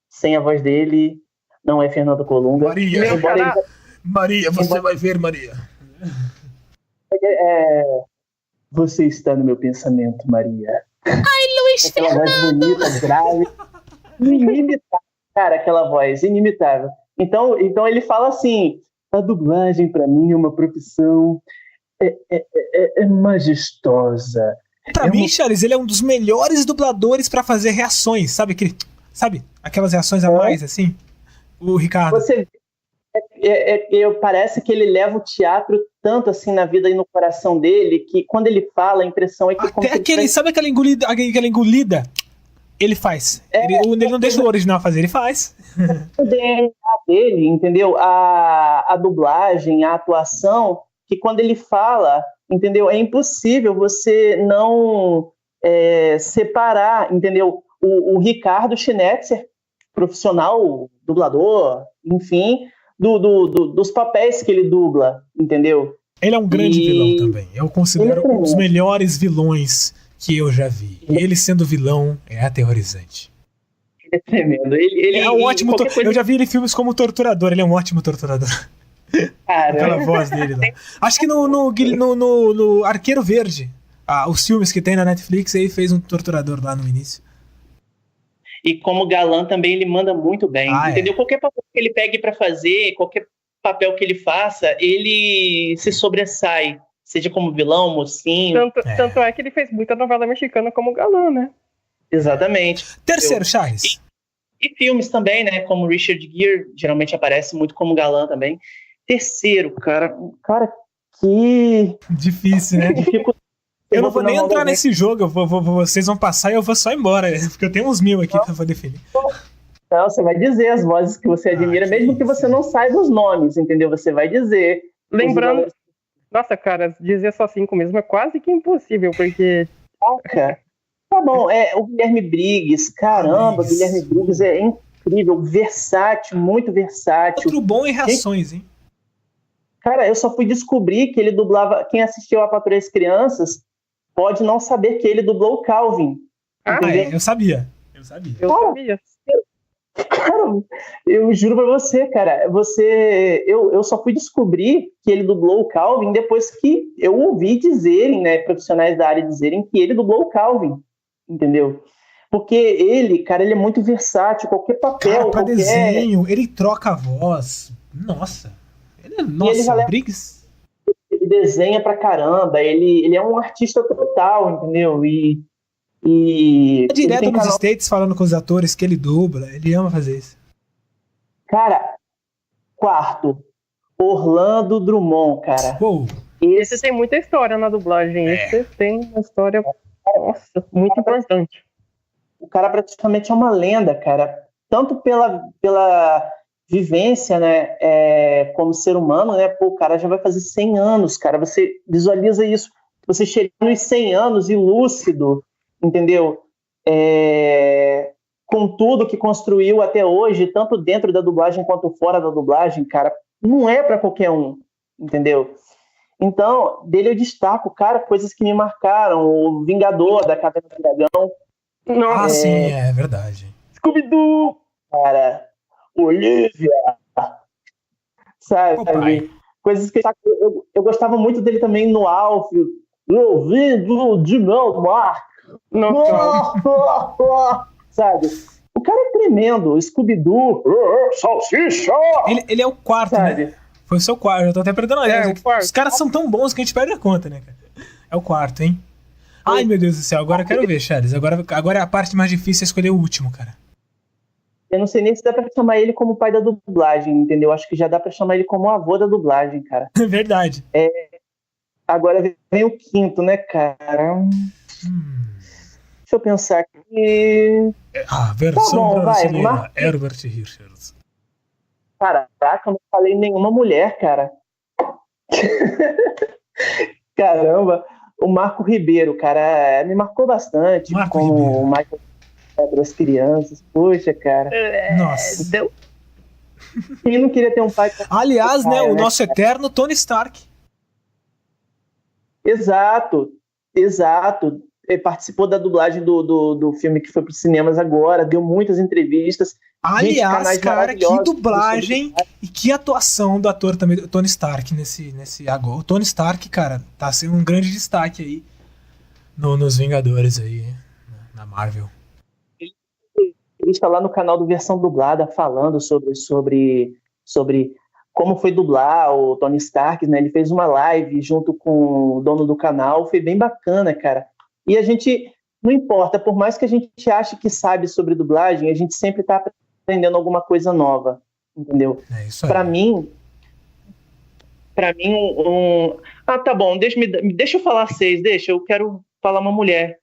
sem a voz dele, não é Fernando Colunga. Maria, você vai ver, Maria. Você está no meu pensamento, Maria. Ai, Luiz aquela Fernando! Voz bonita, grave. Inimitável. Cara, aquela voz, inimitável. Então ele fala assim, a dublagem para mim é uma profissão majestosa. Pra mim, Charles, ele é um dos melhores dubladores pra fazer reações, sabe? Aquelas reações a mais, assim? O Ricardo. Parece que ele leva o teatro tanto assim na vida e no coração dele, que quando ele fala, a impressão é que... Até aquele, sabe aquela engolida? Ele faz. Ele não deixa o original fazer, ele faz. O DNA dele, entendeu? A dublagem, a atuação, que quando ele fala, entendeu? É impossível você não separar, entendeu? O Ricardo Schnetzer, profissional, dublador, enfim, dos papéis que ele dubla, entendeu? Ele é um grande vilão também. Eu considero um dos melhores vilões que eu já vi. E ele sendo vilão é aterrorizante. Ele é tremendo. Ele é um ótimo... Eu já vi ele em filmes como torturador. Ele é um ótimo torturador. Aquela voz dele lá. Acho que no Arqueiro Verde, os filmes que tem na Netflix, ele fez um torturador lá no início. E como galã também ele manda muito bem, entendeu? Qualquer papel que ele pegue pra fazer, qualquer papel que ele faça, ele se sobressai. Seja como vilão, mocinho. Tanto é que ele fez muita novela mexicana como galã, né? Exatamente. Terceiro, Charles. E filmes também, né? Como Richard Gere, geralmente aparece muito como galã também. Terceiro, cara, que... Difícil, né? Eu não vou nem entrar nesse jogo, vocês vão passar e eu vou só embora, porque eu tenho uns 1000 aqui pra definir. Não, você vai dizer as vozes que você admira, mesmo que você não saiba os nomes, entendeu? Você vai dizer. Lembrando... Nossa, cara, dizer só 5 mesmo é quase que impossível, porque... Tá bom, o Guilherme Briggs, caramba, Guilherme Briggs é incrível, versátil, muito versátil. Outro bom em reações, hein? Cara, eu só fui descobrir que ele dublava... Quem assistiu a Patroa e as Crianças pode não saber que ele dublou o Calvin. Eu sabia. Cara, eu juro pra você, cara, eu só fui descobrir que ele dublou o Calvin depois que eu ouvi dizerem, né, profissionais da área dizerem que ele dublou o Calvin, entendeu? Porque ele, cara, ele é muito versátil, qualquer papel, pra desenho, ele troca a voz, nossa, Briggs. Ele desenha pra caramba, ele é um artista total, entendeu? E direto nos States falando com os atores que ele dubla, ele ama fazer isso. Cara, quarto, Orlando Drummond, cara. Esse tem muita história na dublagem, esse tem uma história, nossa, muito importante. O cara praticamente é uma lenda, cara, tanto pela vivência, né, como ser humano, né, o cara já vai fazer 100 anos, cara, você visualiza isso, você chega nos 100 anos e lúcido, entendeu? Com tudo que construiu até hoje, tanto dentro da dublagem quanto fora da dublagem, cara, não é para qualquer um, entendeu? Então, dele eu destaco, cara, coisas que me marcaram, o Vingador da Caverna do Dragão. Sim, é verdade. Scooby-Doo, cara, Olivia, sabe? Coisas que eu gostava muito dele também no Alf, ouvindo de meu mar. Sabe? O cara é tremendo, Scooby-Doo, salsicha! Ele é o quarto, sabe? Né? Foi o seu quarto, eu tô até perdendo a olhada. Os caras são tão bons que a gente perde a conta, né, cara? É o quarto, hein? Ai, meu Deus do céu, agora eu quero ver, Charles. Agora é a parte mais difícil, é escolher o último, cara. Eu não sei nem se dá pra chamar ele como pai da dublagem, entendeu? Acho que já dá pra chamar ele como avô da dublagem, cara. É verdade. Agora vem o quinto, né, cara? Deixa eu pensar aqui. A versão brasileira, Herbert Richards. Caraca, eu não falei nenhuma mulher, cara. Caramba. O Marco Ribeiro, cara, me marcou bastante. Marco como Ribeiro. O Michael das crianças. Poxa, cara. Nossa. Quem não queria ter um pai... Aliás, né, o nosso eterno Tony Stark. Exato. Ele participou da dublagem do filme que foi para os cinemas agora, deu muitas entrevistas. Aliás, cara, que dublagem e que atuação do ator também, do Tony Stark, nesse agora. O Tony Stark, cara, tá sendo um grande destaque aí nos Vingadores aí, na Marvel. Ele está lá no canal do Versão Dublada falando sobre como foi dublar o Tony Stark, né? Ele fez uma live junto com o dono do canal, foi bem bacana, cara. E a gente, não importa, por mais que a gente ache que sabe sobre dublagem, a gente sempre está aprendendo alguma coisa nova, entendeu? É isso aí. Para mim, tá bom, deixa eu falar seis, eu quero falar uma mulher.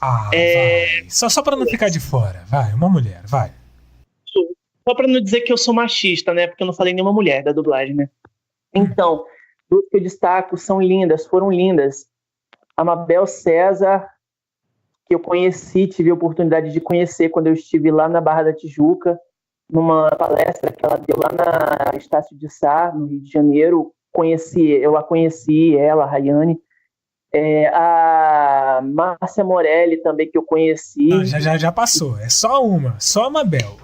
Vai. Só pra não ficar de fora. Vai, uma mulher, vai. Só pra não dizer que eu sou machista, né? Porque eu não falei nenhuma mulher da dublagem, né? Então, duas que eu destaco são lindas, foram lindas. A Mabel César, que eu conheci, tive a oportunidade de conhecer quando eu estive lá na Barra da Tijuca, numa palestra que ela deu lá na Estácio de Sá, no Rio de Janeiro. Eu a conheci, ela, a Rayane. A Márcia Morelli também, que eu conheci. Não, já passou. É só uma. Só a Mabel.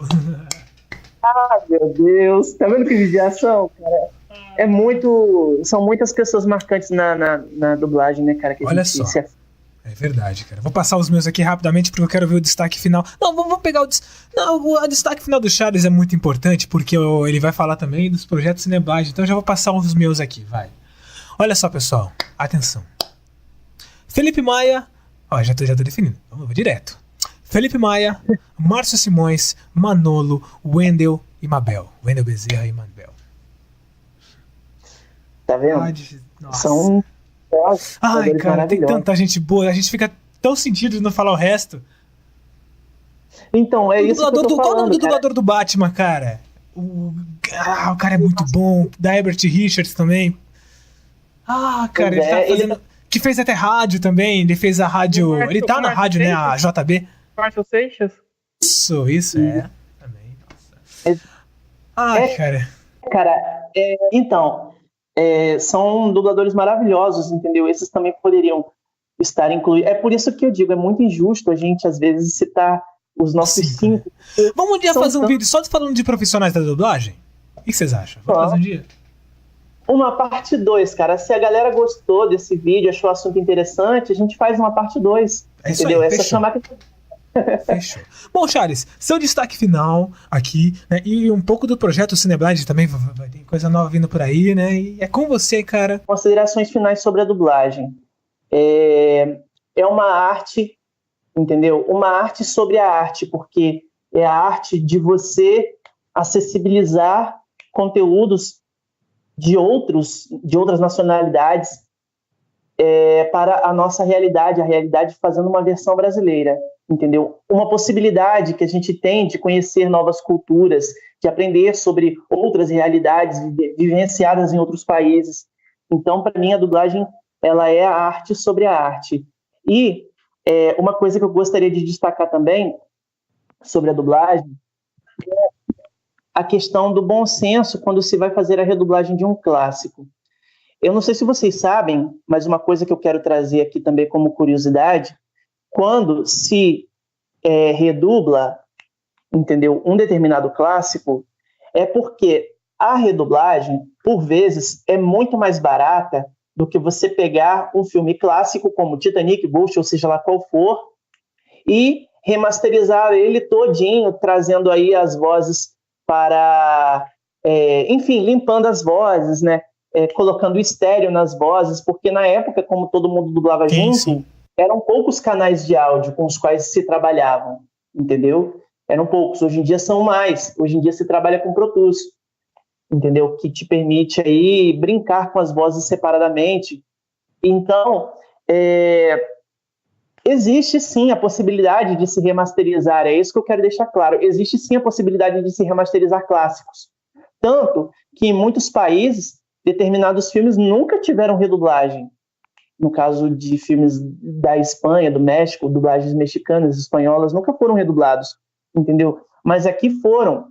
Meu Deus. Tá vendo que vigiação, cara? São muitas pessoas marcantes na dublagem, né, cara? Que Olha só. É verdade, cara. Vou passar os meus aqui rapidamente porque eu quero ver o destaque final. Não, vamos pegar o destaque final do Charles é muito importante porque ele vai falar também dos projetos Cineblage. Então eu já vou passar os meus aqui, vai. Olha só, pessoal. Atenção. Felipe Maia. Ó, já tô definindo. Vamos direto. Felipe Maia, Márcio Simões, Manolo, Wendel e Mabel. Wendel Bezerra e Mabel. Tá vendo? Nossa. Ai, cara, tem tanta gente boa. A gente fica tão sentido de não falar o resto. Então, isso que eu tô falando, qual é o nome do dublador do Batman, cara? O cara é muito bom. Da Herbert Richards também. Cara, ele tá fazendo... Que fez até rádio também. Ele fez a rádio... Ele tá na rádio, né? A JB. Márcio Seixas? Isso, também. Nossa. Cara. Cara, então... são dubladores maravilhosos, entendeu? Esses também poderiam estar incluídos. É por isso que eu digo, é muito injusto a gente, às vezes, citar os nossos 5. Vamos um dia fazer um vídeo só falando de profissionais da dublagem? O que vocês acham? Vamos fazer um dia? Uma parte 2, cara. Se a galera gostou desse vídeo, achou o assunto interessante, a gente faz uma parte 2. Entendeu? Aí, essa chamada... Fechou. Bom, Charles, seu destaque final aqui, né? E um pouco do projeto Cineblade também, vai ter coisa nova vindo por aí, né? E é com você, cara. Considerações finais sobre a dublagem. É uma arte, entendeu? Uma arte sobre a arte, porque é a arte de você acessibilizar conteúdos de outras nacionalidades para a nossa realidade, a realidade fazendo uma versão brasileira. Entendeu? Uma possibilidade que a gente tem de conhecer novas culturas, de aprender sobre outras realidades vivenciadas em outros países. Então, para mim, a dublagem ela é a arte sobre a arte. E uma coisa que eu gostaria de destacar também sobre a dublagem é a questão do bom senso quando se vai fazer a redublagem de um clássico. Eu não sei se vocês sabem, mas uma coisa que eu quero trazer aqui também como curiosidade, quando se redubla, entendeu, um determinado clássico, é porque a redublagem, por vezes, é muito mais barata do que você pegar um filme clássico como Titanic, Ghost, ou seja lá qual for, e remasterizar ele todinho, trazendo aí as vozes para... enfim, limpando as vozes, né? Colocando estéreo nas vozes, porque na época, como todo mundo dublava junto, eram poucos canais de áudio com os quais se trabalhavam, entendeu? Eram poucos, hoje em dia são mais. Hoje em dia se trabalha com Pro Tools, entendeu? Que te permite aí brincar com as vozes separadamente. Então, existe sim a possibilidade de se remasterizar, é isso que eu quero deixar claro. Existe sim a possibilidade de se remasterizar clássicos. Tanto que em muitos países, determinados filmes nunca tiveram redublagem. No caso de filmes da Espanha, do México, dublagens mexicanas, espanholas, nunca foram redublados, entendeu? Mas aqui foram.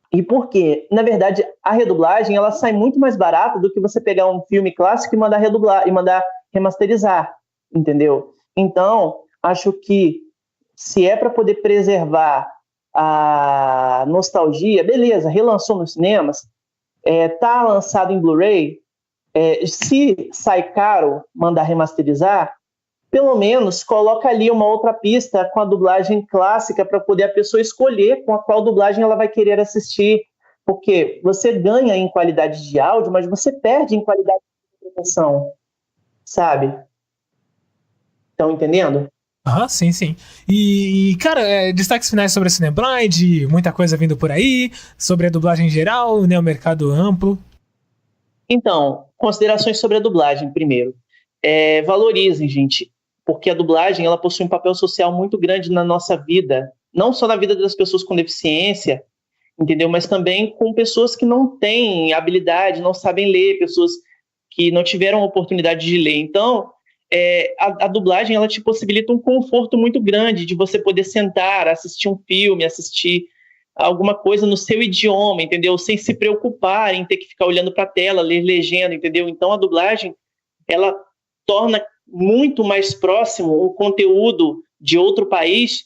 E por quê? Na verdade, a redublagem ela sai muito mais barata do que você pegar um filme clássico e mandar redublar, e mandar remasterizar, entendeu? Então, acho que se é para poder preservar a nostalgia, beleza, relançou nos cinemas, tá lançado em Blu-ray, se sai caro mandar remasterizar, pelo menos coloca ali uma outra pista com a dublagem clássica para poder a pessoa escolher com a qual dublagem ela vai querer assistir, porque você ganha em qualidade de áudio, mas você perde em qualidade de interpretação, sabe? Estão entendendo? Aham, sim, sim. E, cara, destaques finais sobre a Cineblind, muita coisa vindo por aí, sobre a dublagem em geral, né, o mercado amplo. Então, considerações sobre a dublagem, primeiro. Valorizem, gente, porque a dublagem ela possui um papel social muito grande na nossa vida, não só na vida das pessoas com deficiência, entendeu? Mas também com pessoas que não têm habilidade, não sabem ler, pessoas que não tiveram oportunidade de ler. Então, a dublagem ela te possibilita um conforto muito grande de você poder sentar, assistir um filme, assistir alguma coisa no seu idioma, entendeu? Sem se preocupar em ter que ficar olhando para a tela, ler legenda, entendeu? Então, a dublagem ela torna muito mais próximo o conteúdo de outro país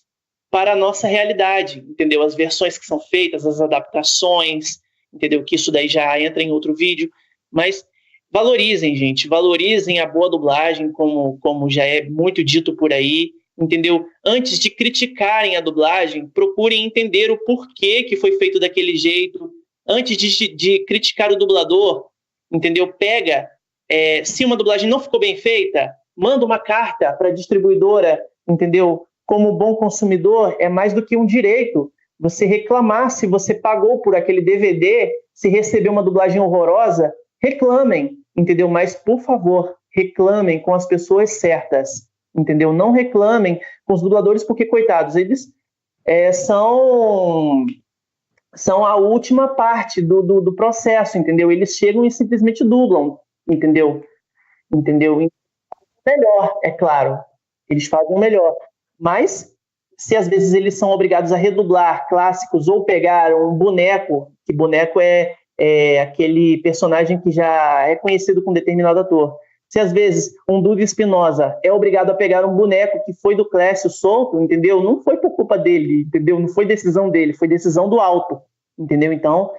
para a nossa realidade, entendeu? As versões que são feitas, as adaptações, entendeu? Que isso daí já entra em outro vídeo, mas valorizem, gente, valorizem a boa dublagem, como já é muito dito por aí, entendeu? Antes de criticarem a dublagem, procurem entender o porquê que foi feito daquele jeito. Antes de criticar o dublador, entendeu? Se uma dublagem não ficou bem feita, manda uma carta para a distribuidora, entendeu? Como bom consumidor, é mais do que um direito você reclamar se você pagou por aquele DVD, se recebeu uma dublagem horrorosa, reclamem, entendeu? Mas, por favor, reclamem com as pessoas certas, entendeu? Não reclamem com os dubladores, porque, coitados, eles são a última parte do processo, entendeu? Eles chegam e simplesmente dublam, entendeu? Melhor, é claro. Eles fazem o melhor. Mas, se às vezes eles são obrigados a redublar clássicos ou pegar um boneco, que boneco é aquele personagem que já é conhecido com determinado ator. Se às vezes um Dudu Espinosa é obrigado a pegar um boneco que foi do Clécio solto, entendeu? Não foi por culpa dele, entendeu? Não foi decisão dele, foi decisão do alto, entendeu? Então,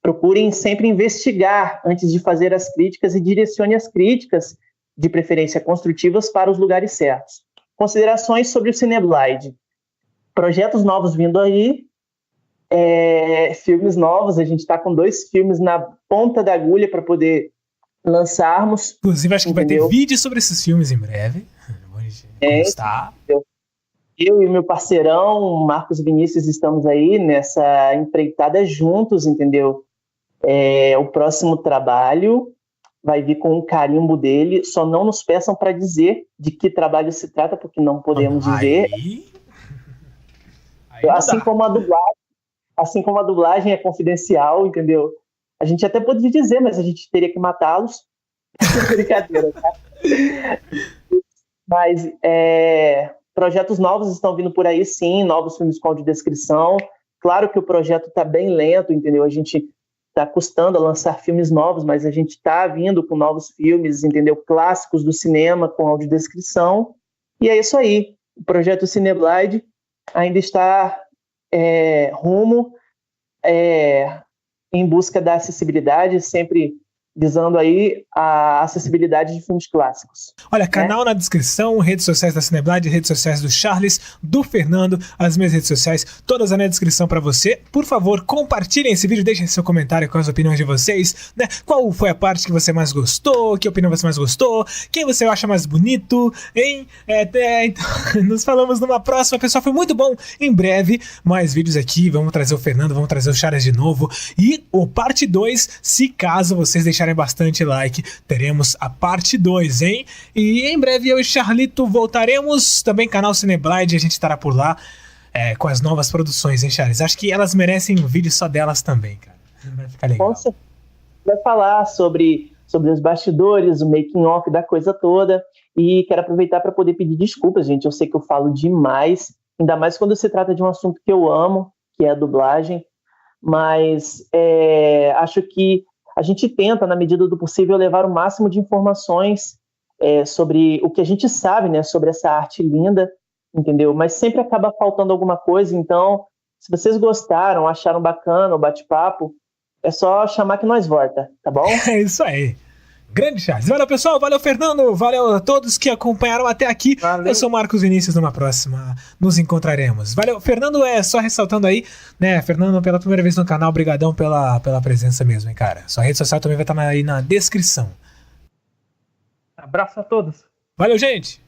procurem sempre investigar antes de fazer as críticas e direcione as críticas, de preferência construtivas, para os lugares certos. Considerações sobre o Cineblind. Projetos novos vindo aí, filmes novos, a gente está com 2 filmes na ponta da agulha para poder lançarmos. Inclusive, acho que entendeu? vai ter vídeo sobre esses filmes em breve. Está. Eu e meu parceirão, Marcos Vinícius, estamos aí nessa empreitada juntos, entendeu? O próximo trabalho vai vir com um carimbo dele, só não nos peçam para dizer de que trabalho se trata, porque não podemos dizer. Assim como a dublagem é confidencial, entendeu? A gente até poderia dizer, mas a gente teria que matá-los. Brincadeira, tá? Mas projetos novos estão vindo por aí, sim, novos filmes com audiodescrição. Claro que o projeto está bem lento, entendeu? A gente está custando a lançar filmes novos, mas a gente está vindo com novos filmes, entendeu? Clássicos do cinema com audiodescrição. E é isso aí. O projeto Cineblind ainda está rumo em busca da acessibilidade, sempre visando aí a acessibilidade de filmes clássicos. Olha, canal na descrição, redes sociais da Cineblind, redes sociais do Charles, do Fernando, as minhas redes sociais, todas na descrição pra você. Por favor, compartilhem esse vídeo, deixem seu comentário com as opiniões de vocês, né? Qual foi a parte que você mais gostou, que opinião você mais gostou, quem você acha mais bonito, hein? Então, nos falamos numa próxima, pessoal, foi muito bom. Em breve, mais vídeos aqui, vamos trazer o Fernando, vamos trazer o Charles de novo, e o parte 2, se caso vocês deixarem bastante like, teremos a parte 2, hein? E em breve eu e Charlito voltaremos, também canal Cineblind, a gente estará por lá com as novas produções, hein, Charles? Acho que elas merecem um vídeo só delas também, cara. Vai ficar legal. Você vai falar sobre os bastidores, o making off da coisa toda, e quero aproveitar para poder pedir desculpas, gente, eu sei que eu falo demais, ainda mais quando se trata de um assunto que eu amo, que é a dublagem, mas acho que a gente tenta, na medida do possível, levar o máximo de informações sobre o que a gente sabe, né, sobre essa arte linda, entendeu? Mas sempre acaba faltando alguma coisa, então, se vocês gostaram, acharam bacana o bate-papo, é só chamar que nós volta, tá bom? É isso aí. Grande Charles. Valeu, pessoal. Valeu, Fernando. Valeu a todos que acompanharam até aqui. Valeu. Eu sou Marcos Vinícius. Numa próxima nos encontraremos. Valeu. Fernando, só ressaltando aí, né? Fernando, pela primeira vez no canal, brigadão pela presença mesmo, hein, cara. Sua rede social também vai estar aí na descrição. Abraço a todos. Valeu, gente.